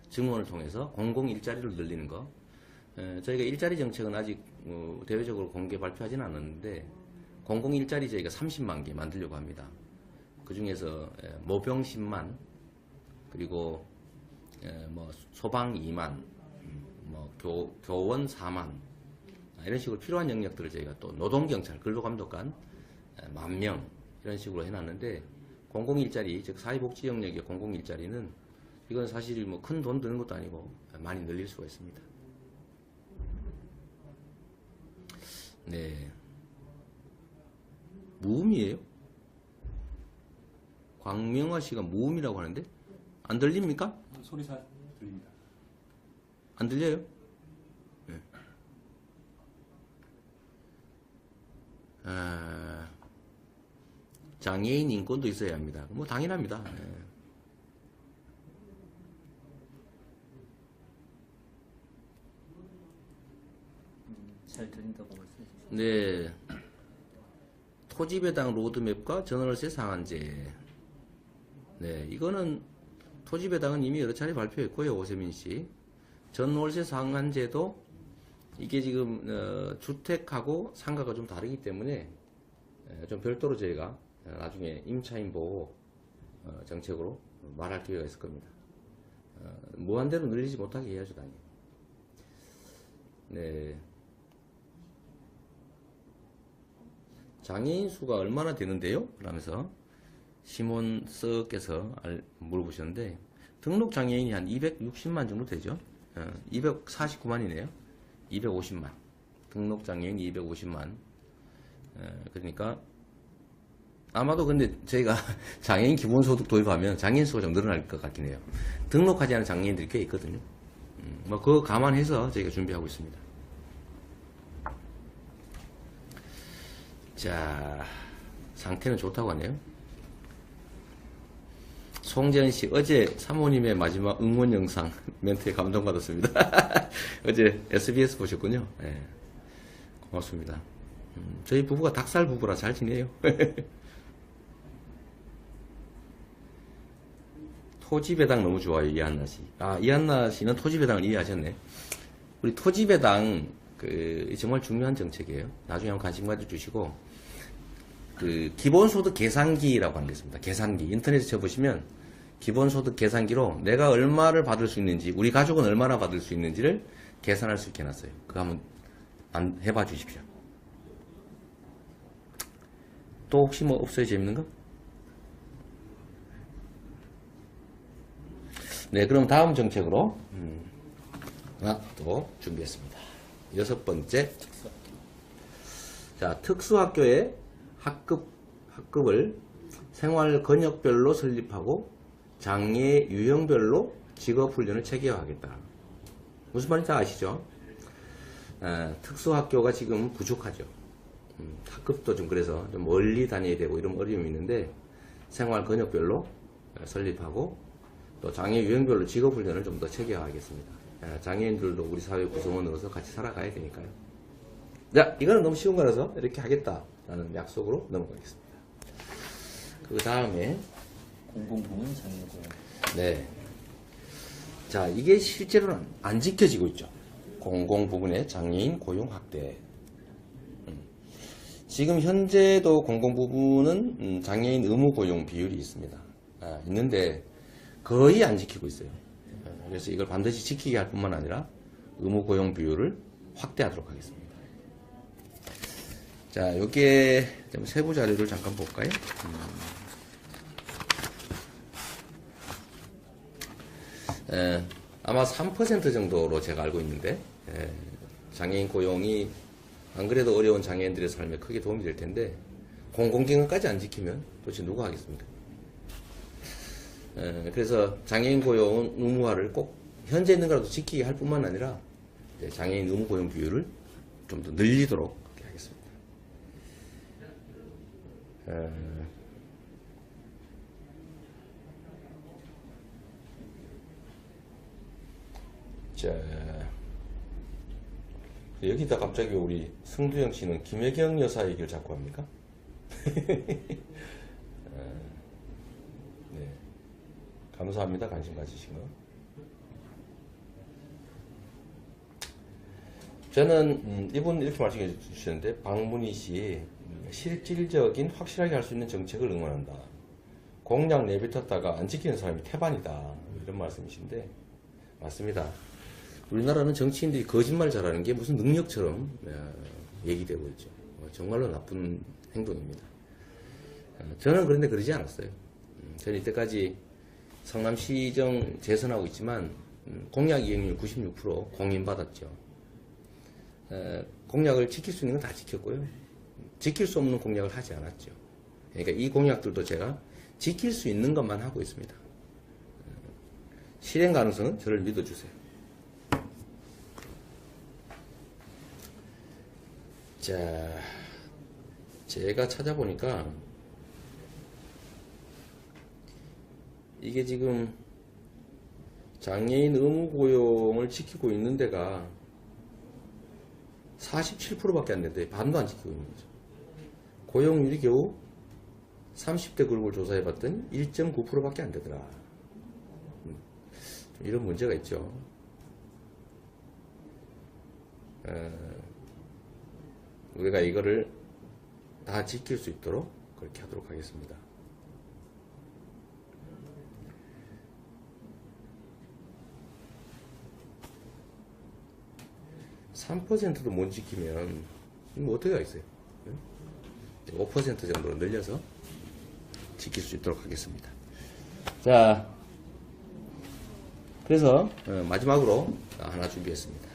증원을 통해서 공공 일자리를 늘리는 거. 저희가 일자리 정책은 아직 대외적으로 공개 발표하지는 않았는데 공공 일자리 저희가 30만 개 만들려고 합니다. 그 중에서 모병 10만 그리고 뭐 소방 2만 뭐 교원 4만 이런 식으로 필요한 영역들을 저희가 또 노동경찰 근로감독관 10,000명 이런 식으로 해놨는데 공공일자리 즉 사회복지 영역의 공공일자리는 이건 사실 뭐 큰 돈 드는 것도 아니고 많이 늘릴 수가 있습니다. 네. 무음이에요? 광명화 씨가 무음이라고 하는데 안 들립니까? 소리 잘 들립니다. 안 들려요? 네. 장애인 인권도 있어야 합니다. 뭐 당연합니다. 네. 잘 들린다고 말씀해 주셨습니다. 네. 토지배당 로드맵과 전월세 상한제. 네, 이거는 토지배당은 이미 여러 차례 발표했고요, 오세민 씨. 전월세 상한제도 이게 지금 주택하고 상가가 좀 다르기 때문에 좀 별도로 저희가 나중에 임차인 보호 정책으로 말할 기회가 있을 겁니다. 무한대로 늘리지 못하게 해야죠, 당연히. 네. 장애인 수가 얼마나 되는데요? 그러면서 시몬스께서 물어보셨는데, 등록 장애인이 한 260만 정도 되죠? 249만이네요. 250만. 등록 장애인 250만. 그러니까 아마도 근데 저희가 장애인 기본소득 도입하면 장애인 수가 좀 늘어날 것 같긴 해요. 등록하지 않은 장애인들이 꽤 있거든요. 뭐 그거 감안해서 저희가 준비하고 있습니다. 자, 상태는 좋다고 하네요. 송재현 씨, 어제 사모님의 마지막 응원 영상 멘트에 감동받았습니다. 어제 SBS 보셨군요. 네, 고맙습니다. 저희 부부가 닭살 부부라 잘 지내요. 토지배당 너무 좋아요, 이한나 씨. 아, 이한나 씨는 토지배당을 이해하셨네. 우리 토지배당, 정말 중요한 정책이에요. 나중에 한번 관심 가져주시고, 기본소득 계산기라고 하는 게 있습니다. 계산기. 인터넷에 쳐보시면, 기본소득 계산기로 내가 얼마를 받을 수 있는지, 우리 가족은 얼마나 받을 수 있는지를 계산할 수 있게 해놨어요. 그거 한번 해봐 주십시오. 또 혹시 뭐 없어요, 재밌는 거? 네, 그럼 다음 정책으로 하나 또 준비했습니다. 6번째. 자, 특수학교의 학급을 생활 권역별로 설립하고 장애 유형별로 직업훈련을 체계화하겠다. 무슨 말인지 아시죠? 특수학교가 지금 부족하죠. 학급도 좀 그래서 좀 멀리 다녀야 되고 이런 어려움이 있는데 생활 권역별로 설립하고 또 장애 유형별로 직업훈련을 좀 더 체계화하겠습니다. 장애인들도 우리 사회 구성원으로서 같이 살아가야 되니까요. 자, 이거는 너무 쉬운 거라서 이렇게 하겠다라는 약속으로 넘어가겠습니다. 그 다음에 공공부문 장애인 고용. 네. 자, 이게 실제로는 안 지켜지고 있죠. 공공부문의 장애인 고용 확대. 지금 현재도 공공부문은 장애인 의무 고용 비율이 있습니다. 있는데 거의 안 지키고 있어요. 그래서 이걸 반드시 지키게 할 뿐만 아니라 의무 고용 비율을 확대하도록 하겠습니다. 자, 여기에 좀 세부 자료를 잠깐 볼까요? 아마 3% 정도로 제가 알고 있는데 장애인 고용이 안 그래도 어려운 장애인들의 삶에 크게 도움이 될 텐데 공공기관까지 안 지키면 도대체 누가 하겠습니까? 그래서 장애인 고용 의무화를 꼭 현재 있는 거라도 지키게 할 뿐만 아니라 장애인 의무 고용 비율을 좀 더 늘리도록 하겠습니다. 자, 여기다 갑자기 우리 승두영 씨는 김혜경 여사 얘기를 자꾸 합니까? 네. 감사합니다. 관심 가지신 거. 저는 이분 이렇게 말씀해 주셨는데 박문희 씨 실질적인 확실하게 할 수 있는 정책을 응원한다. 공약 내뱉었다가 안 지키는 사람이 태반이다. 이런 말씀이신데 맞습니다. 우리나라는 정치인들이 거짓말 잘하는 게 무슨 능력처럼 얘기되고 있죠. 정말로 나쁜 행동입니다. 저는 그런데 그러지 않았어요. 저는 이때까지 성남시정 재선하고 있지만 공약 이행률 96% 공인받았죠. 공약을 지킬 수 있는 건 다 지켰고요. 지킬 수 없는 공약을 하지 않았죠. 그러니까 이 공약들도 제가 지킬 수 있는 것만 하고 있습니다. 실행 가능성은 저를 믿어주세요. 자, 제가 찾아보니까 이게 지금 장애인 의무 고용을 지키고 있는 데가 47%밖에 안 되는데 반도 안 지키고 있는 거죠. 고용률이 겨우 30대 그룹을 조사해봤더니 1.9%밖에 안 되더라. 이런 문제가 있죠. 우리가 이거를 다 지킬 수 있도록 그렇게 하도록 하겠습니다. (3%도) 못 지키면 뭐 어떻게 하겠어요? 5% 정도로 늘려서 지킬 수 있도록 하겠습니다. 자, 그래서 마지막으로 하나 준비했습니다.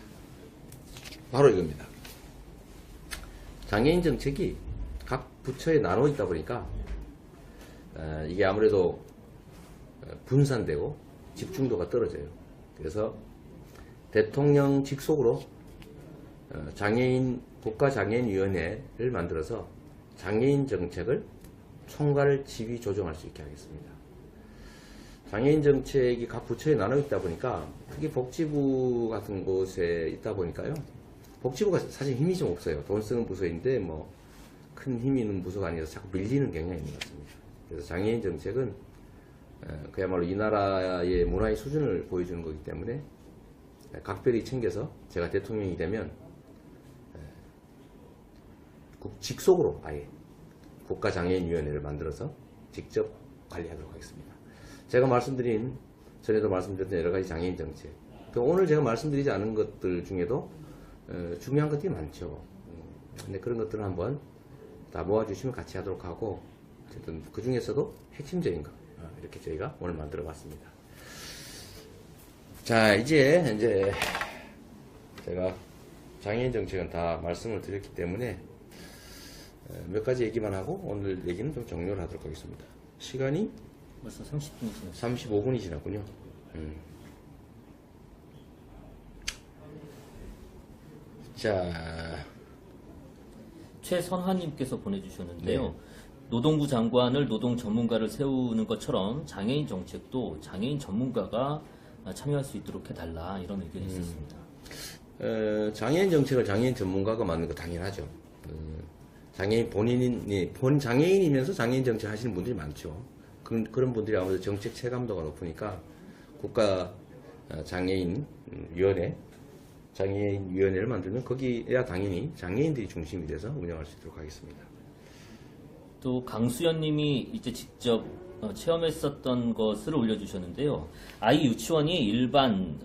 바로 이겁니다. 장애인 정책이 각 부처에 나눠 있다 보니까 이게 아무래도 분산되고 집중도가 떨어져요. 그래서 대통령 직속으로 국가장애인위원회를 만들어서 장애인 정책을 총괄 지휘 조정할 수 있게 하겠습니다. 장애인 정책이 각 부처에 나눠 있다 보니까 특히 복지부 같은 곳에 있다 보니까요. 복지부가 사실 힘이 좀 없어요. 돈 쓰는 부서인데 뭐 큰 힘이 있는 부서가 아니라서 자꾸 밀리는 경향이 있는 것 같습니다. 그래서 장애인 정책은 그야말로 이 나라의 문화의 수준을 보여주는 거기 때문에 각별히 챙겨서 제가 대통령이 되면 직속으로 아예 국가장애인위원회를 만들어서 직접 관리하도록 하겠습니다. 제가 전에도 말씀드렸던 여러가지 장애인 정책, 오늘 제가 말씀드리지 않은 것들 중에도 중요한 것들이 많죠. 근데 그런 것들을 한번 다 모아주시면 같이 하도록 하고, 어쨌든 그 중에서도 핵심적인 거 이렇게 저희가 오늘 만들어 봤습니다. 자, 이제 제가 장애인 정책은 다 말씀을 드렸기 때문에 몇 가지 얘기만 하고 오늘 얘기는 좀 종료를 하도록 하겠습니다. 시간이 벌써 30분이 지났어요. 35분이 지났군요. 자, 최선화님께서 보내주셨는데요. 네. 노동부 장관을 노동 전문가를 세우는 것처럼 장애인 정책도 장애인 전문가가 참여할 수 있도록 해달라, 이런 의견이 있었습니다. 장애인 정책을 장애인 전문가가 만드는 거 당연하죠. 장애인 장애인이면서 장애인 정책 하시는 분들이 많죠. 그런 분들이 아무래도 정책 체감도가 높으니까 국가 장애인위원회를 만들면 거기에야 당연히 장애인들이 중심이 돼서 운영할 수 있도록 하겠습니다. 또 강수연님이 이제 직접 체험했었던 것을 올려주셨는데요. 아이 유치원이 일반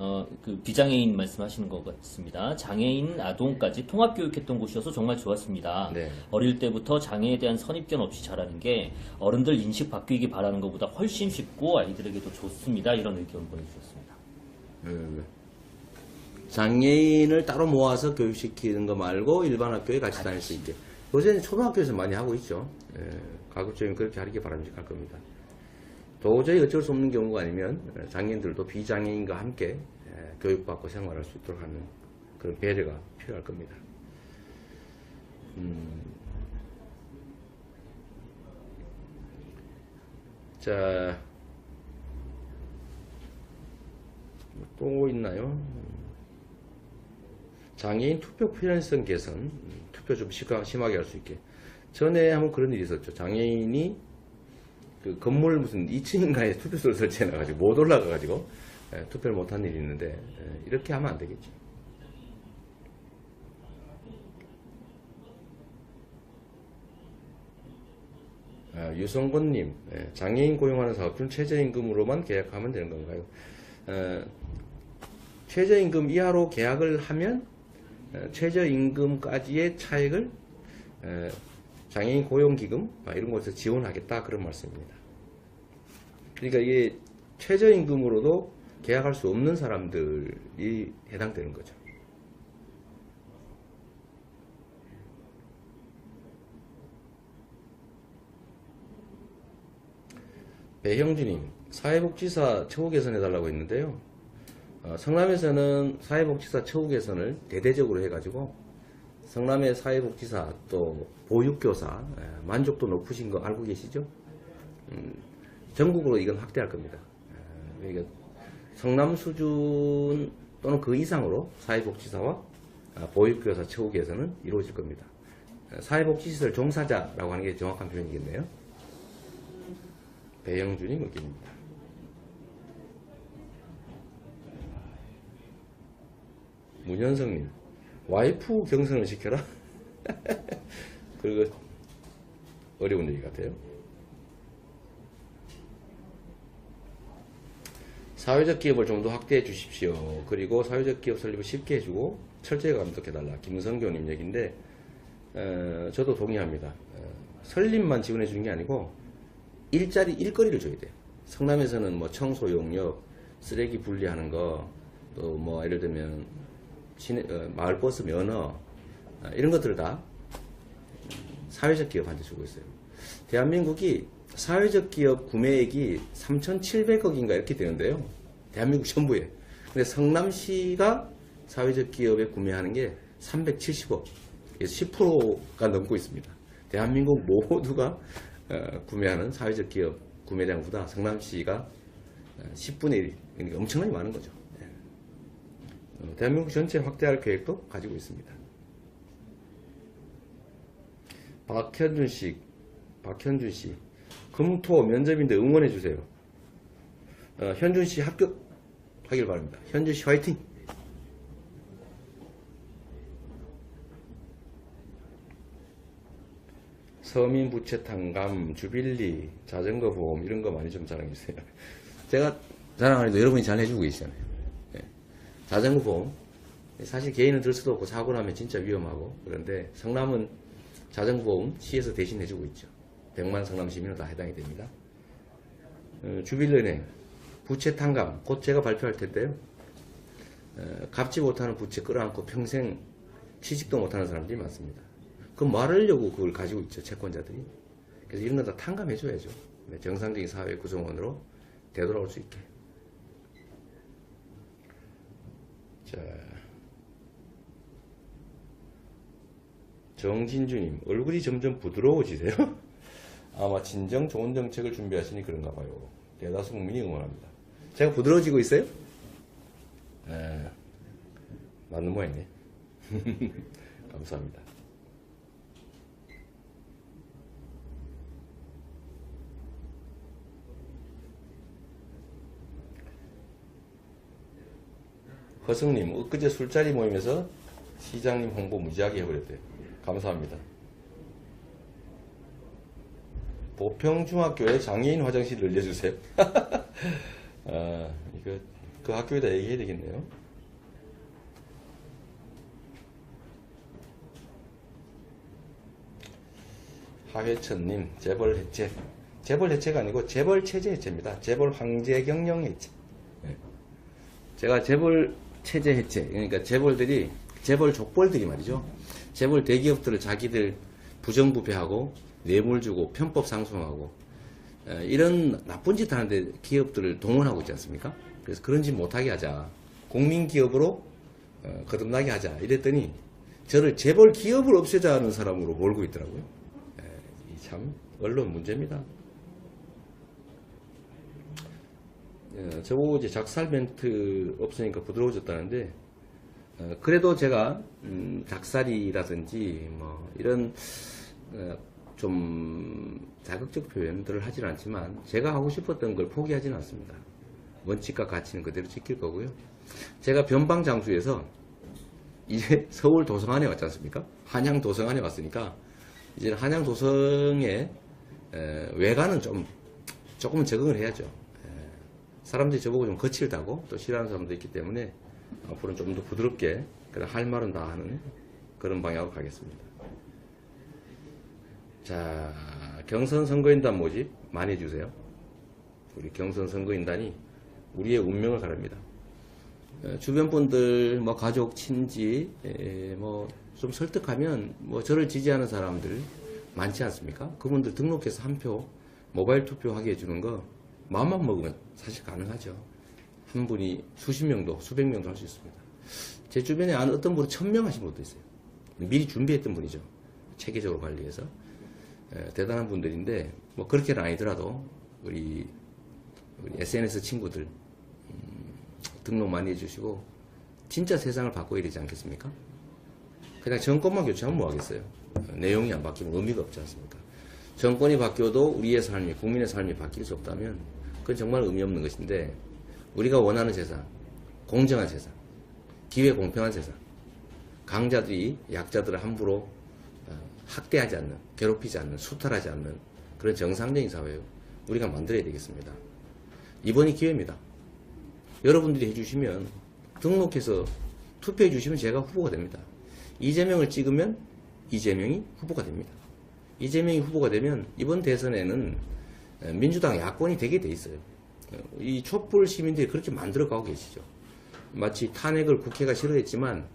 비장애인 말씀하시는 것 같습니다. 장애인 아동까지 통합교육했던 곳이어서 정말 좋았습니다. 네. 어릴 때부터 장애에 대한 선입견 없이 자라는 게 어른들 인식 바뀌기 바라는 것보다 훨씬 쉽고 아이들에게도 좋습니다. 이런 의견 보내주셨습니다. 장애인을 따로 모아서 교육시키는 거 말고 일반 학교에 같이 다닐 수 있게. 요새는 초등학교에서 많이 하고 있죠. 가급적이면 그렇게 하길 바람직할 겁니다. 도저히 어쩔 수 없는 경우가 아니면 장애인들도 비장애인과 함께 교육받고 생활할 수 있도록 하는 그런 배려가 필요할 겁니다. 자, 또 있나요? 장애인 투표 필연성 개선, 투표 좀 심하게 할 수 있게. 전에 한번 그런 일이 있었죠. 장애인이 그 건물 무슨 2층인가에 투표소를 설치해놔가지고 못 올라가가지고 투표를 못한 일이 있는데, 이렇게 하면 안 되겠죠. 유성권님, 장애인 고용하는 사업주는 최저임금으로만 계약하면 되는 건가요? 최저임금 이하로 계약을 하면 최저임금까지의 차액을 장애인 고용기금 이런 곳에서 지원하겠다, 그런 말씀입니다. 그러니까 이게 최저임금으로도 계약할 수 없는 사람들이 해당되는 거죠. 배형준님, 사회복지사 처우 개선해달라고 했는데요. 성남에서는 사회복지사 처우 개선을 대대적으로 해가지고 성남의 사회복지사 또 보육교사 만족도 높으신 거 알고 계시죠? 전국으로 이건 확대할 겁니다. 그러니까 성남 수준 또는 그 이상으로 사회복지사와 보육교사 처우 개선은 이루어질 겁니다. 사회복지시설 종사자라고 하는 게 정확한 표현이겠네요. 배영준님 의견입니다. 문현성님, 와이프 경선을 시켜라? 그거 어려운 얘기 같아요. 사회적 기업을 좀 더 확대해 주십시오. 그리고 사회적 기업 설립을 쉽게 해주고 철저히 감독해달라. 김성교님 얘기인데 저도 동의합니다. 설립만 지원해 주는 게 아니고 일거리를 줘야 돼요. 성남에서는 뭐 청소 용역, 쓰레기 분리하는 거, 또 뭐 예를 들면 마을버스 면허 이런 것들을 다 사회적 기업한테 주고 있어요. 대한민국이 사회적 기업 구매액이 3,700억인가 이렇게 되는데요. 대한민국 전부에. 근데 성남시가 사회적 기업에 구매하는 게 370억. 그래서 10%가 넘고 있습니다. 대한민국 모두가 구매하는 사회적 기업 구매량보다 성남시가 10분의 1, 그러니까 엄청나게 많은 거죠. 대한민국 전체 확대할 계획도 가지고 있습니다. 박현준 씨, 금토 면접인데 응원해 주세요. 현준 씨 합격하길 바랍니다. 현준 씨 화이팅! 서민 부채 탕감, 주빌리, 자전거 보험 이런 거 많이 좀 자랑해주세요. 제가 자랑하니까 여러분이 잘 해주고 계시잖아요. 네. 자전거 보험 사실 개인은 들 수도 없고 사고 나면 진짜 위험하고 그런데 성남은 자전거 보험 시에서 대신 해주고 있죠. 100만 성남 시민은 다 해당이 됩니다. 주빌리은행 부채 탕감 곧 제가 발표할 텐데요. 갚지 못하는 부채 끌어안고 평생 취직도 못하는 사람들이 많습니다. 그 말하려고 그걸 가지고 있죠, 채권자들이. 그래서 이런 거 다 탕감해줘야죠. 정상적인 사회 구성원으로 되돌아올 수 있게. 자, 정진주님, 얼굴이 점점 부드러워지세요? 아마 진정 좋은 정책을 준비하시니 그런가 봐요. 대다수 국민이 응원합니다. 제가 부드러워지고 있어요? 맞는 모양이네. 감사합니다. 허승님, 엊그제 술자리 모임에서 시장님 홍보 무지하게 해버렸대요. 감사합니다. 보평중학교에 장애인 화장실을 늘려주세요. 이거 그 학교에다 얘기해야 되겠네요. 하회천님, 재벌 해체. 재벌 해체가 아니고 재벌 체제 해체입니다. 재벌 황제 경영 해체. 제가 재벌 체제 해체, 그러니까 재벌 족벌들이 말이죠. 재벌 대기업들을 자기들 부정부패하고 뇌물 주고 편법 상송하고 이런 나쁜 짓 하는데 기업들을 동원하고 있지 않습니까? 그래서 그런 짓 못하게 하자. 국민기업으로 거듭나게 하자. 이랬더니 저를 재벌 기업을 없애자는 사람으로 몰고 있더라고요. 참 언론 문제입니다. 저보고 이제 작살 멘트 없으니까 부드러워졌다는데 그래도 제가 작살이라든지 뭐 이런 좀 자극적 표현들을 하진 않지만 제가 하고 싶었던 걸 포기하지는 않습니다. 원칙과 가치는 그대로 지킬 거고요. 제가 변방장수에서 이제 서울 도성안에 왔지 않습니까? 한양 도성안에 왔으니까 이제 한양 도성의 외관은 조금은 적응을 해야죠. 사람들이 저보고 좀 거칠다고 또 싫어하는 사람도 있기 때문에 앞으로는 좀 더 부드럽게 그냥 할 말은 다 하는 그런 방향으로 가겠습니다. 자, 경선 선거인단 모집 많이 해주세요. 우리 경선 선거인단이 우리의 운명을 가릅니다. 주변 분들, 뭐 가족, 친지, 뭐 좀 설득하면 뭐 저를 지지하는 사람들 많지 않습니까? 그분들 등록해서 한 표 모바일 투표하게 해주는 거 마음만 먹으면 사실 가능하죠. 한 분이 수십 명도 수백 명도 할 수 있습니다. 제 주변에 아는 어떤 분은 1000명 하신 분도 있어요. 미리 준비했던 분이죠. 체계적으로 관리해서. 대단한 분들인데 뭐 그렇게는 아니더라도 우리 SNS 친구들 등록 많이 해주시고 진짜 세상을 바꿔야 되지 않겠습니까? 그냥 정권만 교체하면 뭐 하겠어요? 내용이 안 바뀌면 의미가 없지 않습니까? 정권이 바뀌어도 우리의 삶이, 국민의 삶이 바뀔 수 없다면 그건 정말 의미 없는 것인데, 우리가 원하는 세상, 공정한 세상, 기회 공평한 세상, 강자들이 약자들을 함부로 학대하지 않는, 괴롭히지 않는, 수탈하지 않는 그런 정상적인 사회요, 우리가 만들어야 되겠습니다. 이번이 기회입니다. 여러분들이 해주시면, 등록해서 투표해 주시면 제가 후보가 됩니다. 이재명을 찍으면 이재명이 후보가 됩니다. 이재명이 후보가 되면 이번 대선에는 민주당 야권이 되게 돼 있어요. 이 촛불 시민들이 그렇게 만들어가고 계시죠. 마치 탄핵을 국회가 싫어했지만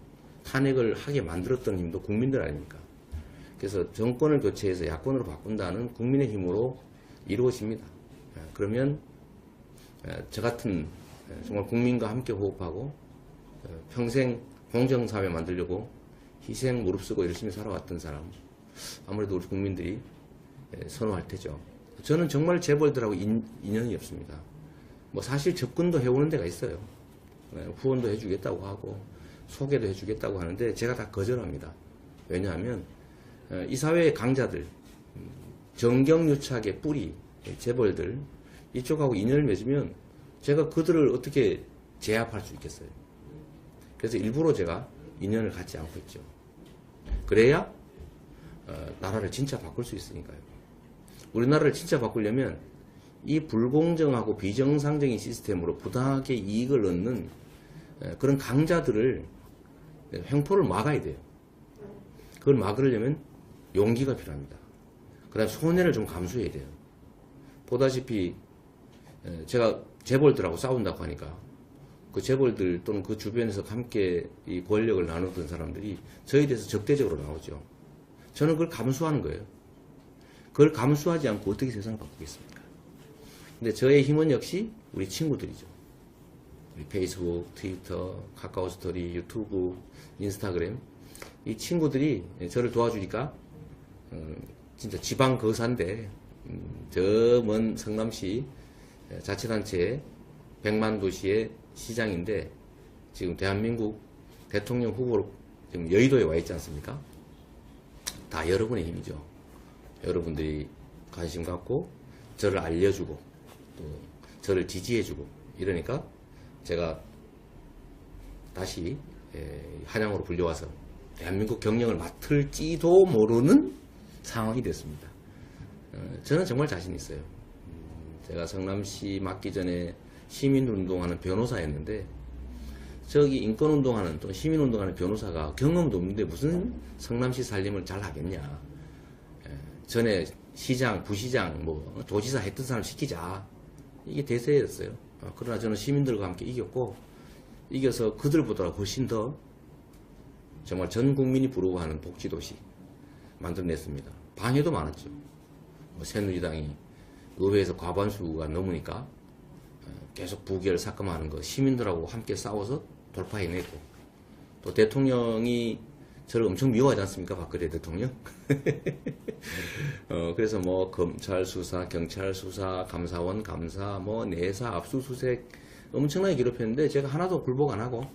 탄핵을 하게 만들었던 힘도 국민들 아닙니까? 그래서 정권을 교체해서 야권으로 바꾼다는 국민의 힘으로 이루어집니다. 그러면 저 같은 정말 국민과 함께 호흡하고 평생 공정사회 만들려고 희생 무릅쓰고 열심히 살아왔던 사람, 아무래도 우리 국민들이 선호할 테죠. 저는 정말 재벌들하고 인연이 없습니다. 뭐 사실 접근도 해오는 데가 있어요. 후원도 해주겠다고 하고 소개도 해주겠다고 하는데 제가 다 거절합니다. 왜냐하면 이 사회의 강자들, 정경유착의 뿌리, 재벌들, 이쪽하고 인연을 맺으면 제가 그들을 어떻게 제압할 수 있겠어요. 그래서 일부러 제가 인연을 갖지 않고 있죠. 그래야 나라를 진짜 바꿀 수 있으니까요. 우리나라를 진짜 바꾸려면 이 불공정하고 비정상적인 시스템으로 부당하게 이익을 얻는 그런 강자들을, 횡포를 막아야 돼요. 그걸 막으려면 용기가 필요합니다. 그 다음에 손해를 좀 감수해야 돼요. 보다시피 제가 재벌들하고 싸운다고 하니까 그 재벌들 또는 그 주변에서 함께 이 권력을 나누던 사람들이 저에 대해서 적대적으로 나오죠. 저는 그걸 감수하는 거예요. 그걸 감수하지 않고 어떻게 세상을 바꾸겠습니까? 근데 저의 힘은 역시 우리 친구들이죠. 우리 페이스북, 트위터, 카카오스토리, 유튜브, 인스타그램, 이 친구들이 저를 도와주니까 진짜 지방 거사인데 저 먼 성남시 자치단체 100만 도시의 시장인데 지금 대한민국 대통령 후보로 지금 여의도에 와 있지 않습니까? 다 여러분의 힘이죠. 여러분들이 관심 갖고 저를 알려주고 또 저를 지지해주고 이러니까 제가 다시 한양으로 불려와서 대한민국 경영을 맡을지도 모르는 상황이 됐습니다. 저는 정말 자신 있어요. 제가 성남시 맡기 전에 시민운동하는 변호사였는데 저기 인권운동하는 또 시민운동하는 변호사가 경험도 없는데 무슨 성남시 살림을 잘 하겠냐. 전에 시장, 부시장, 뭐 도지사 했던 사람 시키자. 이게 대세였어요. 그러나 저는 시민들과 함께 이겼고 이겨서 그들보다 훨씬 더 정말 전 국민이 부러워하는 복지도시 만들어냈습니다. 방해도 많았죠. 뭐 새누리당이 의회에서 과반수가 넘으니까 계속 부결 삭감하는 거 시민들하고 함께 싸워서 돌파해내고 또 대통령이 저를 엄청 미워하지 않습니까? 박근혜 대통령. 그래서 뭐 검찰 수사, 경찰 수사, 감사원 감사, 뭐 내사, 압수수색 엄청나게 괴롭혔는데 제가 하나도 굴복 안 하고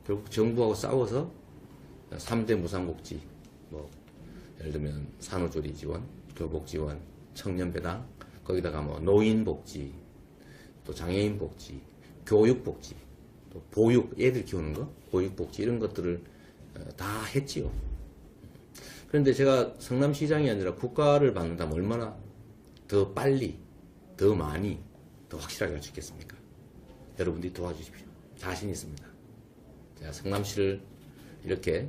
결국 정부하고 싸워서 3대 무상복지, 뭐 예를 들면 산후조리 지원, 교복 지원, 청년배당, 거기다가 뭐 노인복지, 또 장애인복지, 교육복지, 또 보육, 애들 키우는 거, 보육복지 이런 것들을 다 했지요. 그런데 제가 성남시장이 아니라 국가를 받는다면 얼마나 더 빨리, 더 많이, 더 확실하게 할 수 있겠습니까? 여러분들이 도와주십시오. 자신 있습니다. 제가 성남시를 이렇게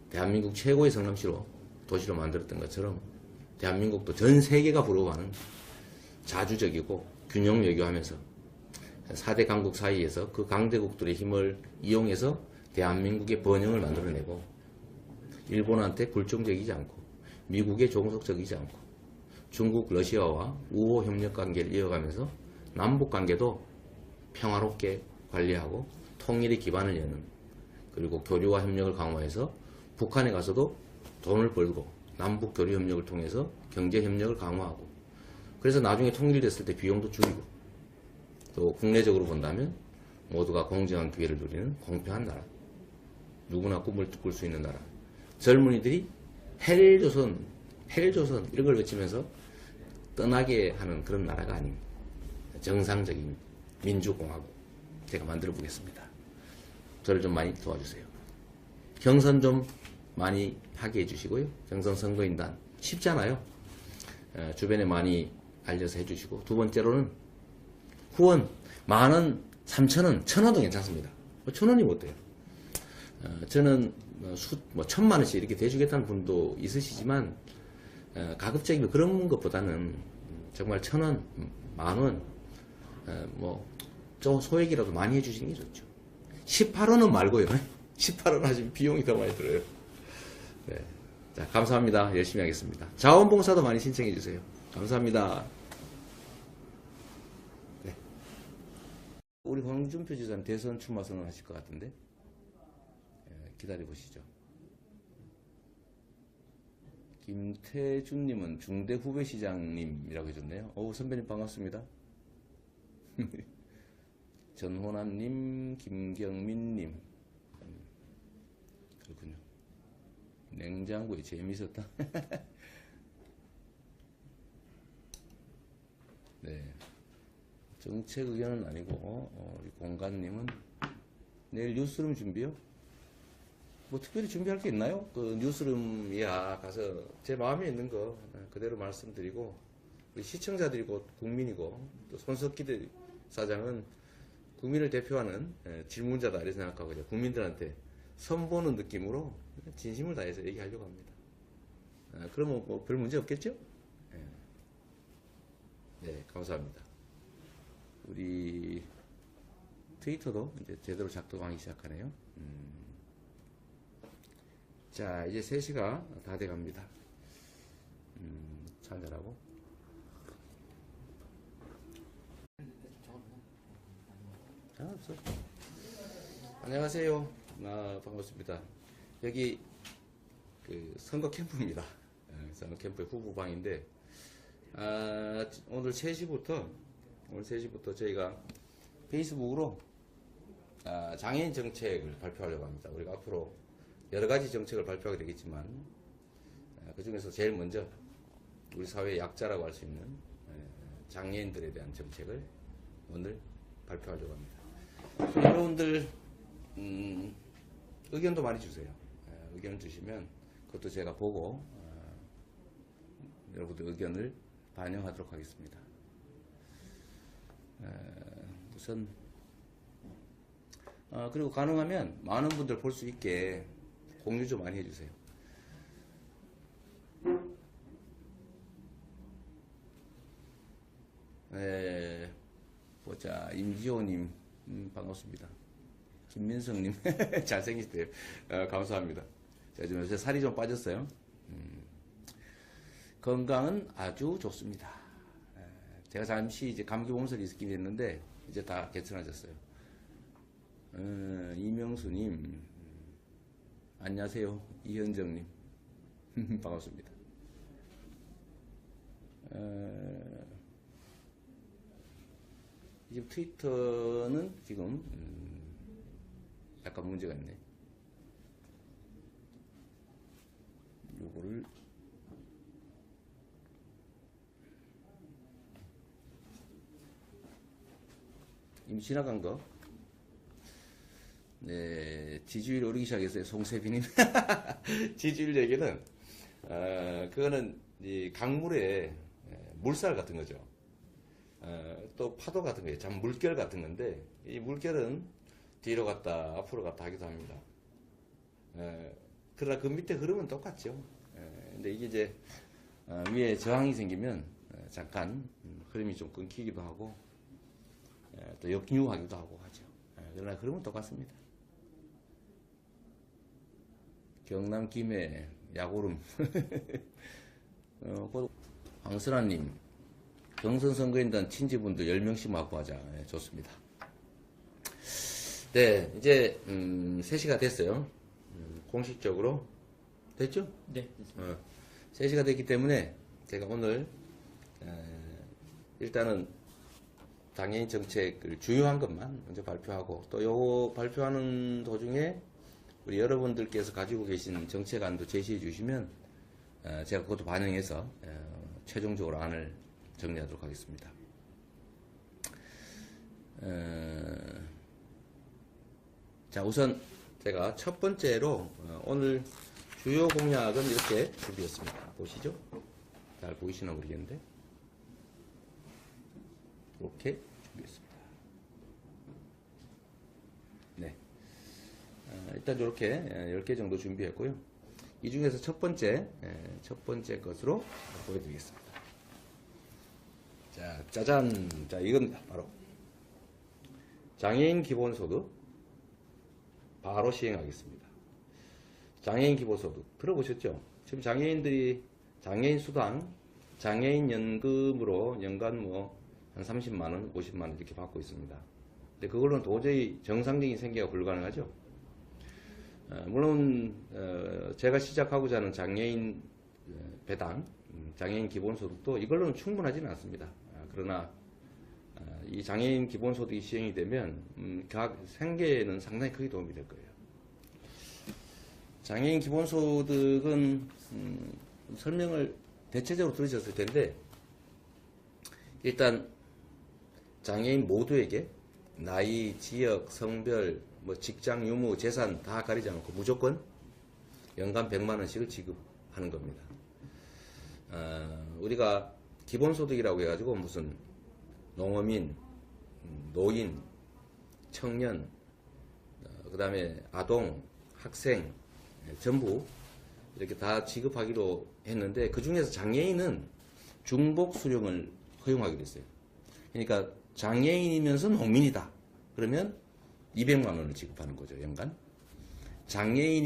대한민국 최고의 성남시로 도시로 만들었던 것처럼 대한민국도 전 세계가 부러워하는 자주적이고 균형 외교하면서 4대 강국 사이에서 그 강대국들의 힘을 이용해서 대한민국의 번영을 만들어내고 일본한테 굴종적이지 않고 미국에 종속적이지 않고 중국, 러시아와 우호 협력 관계를 이어가면서 남북 관계도 평화롭게 관리하고 통일의 기반을 여는 그리고 교류와 협력을 강화해서 북한에 가서도 돈을 벌고 남북 교류 협력을 통해서 경제 협력을 강화하고 그래서 나중에 통일됐을 때 비용도 줄이고 또 국내적으로 본다면 모두가 공정한 기회를 누리는 공평한 나라 누구나 꿈을 꿀 수 있는 나라 젊은이들이 헬조선 이런 걸 외치면서 떠나게 하는 그런 나라가 아닌 정상적인 민주공화국 제가 만들어 보겠습니다. 저를 좀 많이 도와주세요. 경선 좀 많이 하게 해주시고요. 경선 선거인단 쉽잖아요. 주변에 많이 알려서 해주시고, 두 번째로는 후원 10,000원, 3,000원, 1,000원도 괜찮습니다. 1,000원이 뭐 어때요? 저는 1,000,000원씩 이렇게 대주겠다는 분도 있으시지만 가급적이면 그런 것보다는 정말 1,000원, 10,000원, 좀 소액이라도 많이 해주시는 게 좋죠. 18원은 말고요. 18원 하시면 비용이 더 많이 들어요. 네. 자, 감사합니다. 열심히 하겠습니다. 자원봉사도 많이 신청해 주세요. 감사합니다. 네. 우리 황준표 지사는 대선 출마 선언하실 것 같은데 기다려 보시죠. 김태준님은 중대 후배시장님이라고 해줬네요. 선배님 반갑습니다. 전호남님, 김경민님. 그렇군요. 냉장고에 재미있었다. 네. 정책 의견은 아니고, 우리 공간님은 내일 뉴스룸 준비요? 뭐 특별히 준비할 게 있나요? 그 뉴스룸이야 가서 제 마음에 있는 거 그대로 말씀드리고, 우리 시청자들이고 국민이고 또 손석기 사장은 국민을 대표하는 질문자다 이렇게 생각하고 국민들한테 선보는 느낌으로 진심을 다해서 얘기하려고 합니다. 그러면 뭐 별 문제 없겠죠? 네, 감사합니다. 우리 트위터도 이제 제대로 작동하기 시작하네요. 자, 이제 3시가 다 돼갑니다. 참여하고. 없어. 안녕하세요. 반갑습니다. 여기 그 선거 캠프입니다. 선거 캠프의 후보방인데, 오늘 3시부터 저희가 페이스북으로 장애인 정책을 발표하려고 합니다. 우리가 앞으로 여러 가지 정책을 발표하게 되겠지만, 그 중에서 제일 먼저 우리 사회의 약자라고 할 수 있는 장애인들에 대한 정책을 오늘 발표하려고 합니다. 여러분들 의견도 많이 주세요. 의견을 주시면 그것도 제가 보고 여러분들 의견을 반영하도록 하겠습니다. 우선 그리고 가능하면 많은 분들 볼 수 있게 공유 좀 많이 해주세요. 보자. 임지호님 반갑습니다. 김민성님 잘생기시대요. 감사합니다. 제가 지금 요새 살이 좀 빠졌어요. 건강은 아주 좋습니다. 제가 잠시 이제 감기 몸살이 있긴 했는데 이제 다 괜찮아졌어요. 이명수님 안녕하세요. 이현정님 반갑습니다. 지금 트위터는 지금 약간 문제가 있네. 요거를 이미 지나간 거. 네, 지지율이 오르기 시작했어요. 송세빈님. 지지율 얘기는 그거는 이 강물에 물살 같은 거죠. 또 파도 같은 거예요. 참 물결 같은 건데 이 물결은 뒤로 갔다 앞으로 갔다 하기도 합니다. 그러나 그 밑에 흐름은 똑같죠. 근데 이게 이제 위에 저항이 생기면 잠깐 흐름이 좀 끊기기도 하고 또 역류하기도 하고 하죠. 그러나 흐름은 똑같습니다. 경남 김해 야구름. 황선아님 경선 선거인단 친지분들 10명씩 확보하자. 좋습니다. 네, 이제 3시가 됐어요. 공식적으로 됐죠? 네. 3시가 됐기 때문에 제가 오늘 일단은 장애인 정책을 주요한 것만 먼저 발표하고 또 요거 발표하는 도중에 우리 여러분들께서 가지고 계신 정책안도 제시해 주시면 제가 그것도 반영해서 최종적으로 안을 정리하도록 하겠습니다. 자, 우선 제가 첫 번째로 오늘 주요 공약은 이렇게 준비했습니다. 보시죠? 잘 보이시나 모르겠는데 이렇게 준비했습니다. 네, 일단 이렇게 10개 정도 준비했고요. 이 중에서 첫 번째 것으로 보여드리겠습니다. 자, 짜잔! 자, 이겁니다. 바로 장애인 기본소득 바로 시행하겠습니다. 장애인 기본소득 들어보셨죠? 지금 장애인들이 장애인 수당, 장애인 연금으로 연간 한 30만원, 50만원 이렇게 받고 있습니다. 근데 그걸로는 도저히 정상적인 생계가 불가능하죠. 물론 제가 시작하고자 하는 장애인 배당, 장애인 기본소득도 이걸로는 충분하지는 않습니다. 그러나 이 장애인 기본소득이 시행이 되면 각 생계에는 상당히 크게 도움이 될 거예요. 장애인 기본소득은 설명을 대체적으로 들으셨을 텐데, 일단 장애인 모두에게 나이, 지역, 성별, 직장, 유무, 재산 다 가리지 않고 무조건 연간 100만원씩을 지급하는 겁니다. 우리가 기본소득이라고 해가지고 무슨 농어민, 노인, 청년, 그 다음에 아동, 학생 전부 이렇게 다 지급하기로 했는데, 그 중에서 장애인은 중복 수령을 허용하기로 했어요. 그러니까 장애인이면서 농민이다 그러면 200만원을 지급하는 거죠, 연간. 장애인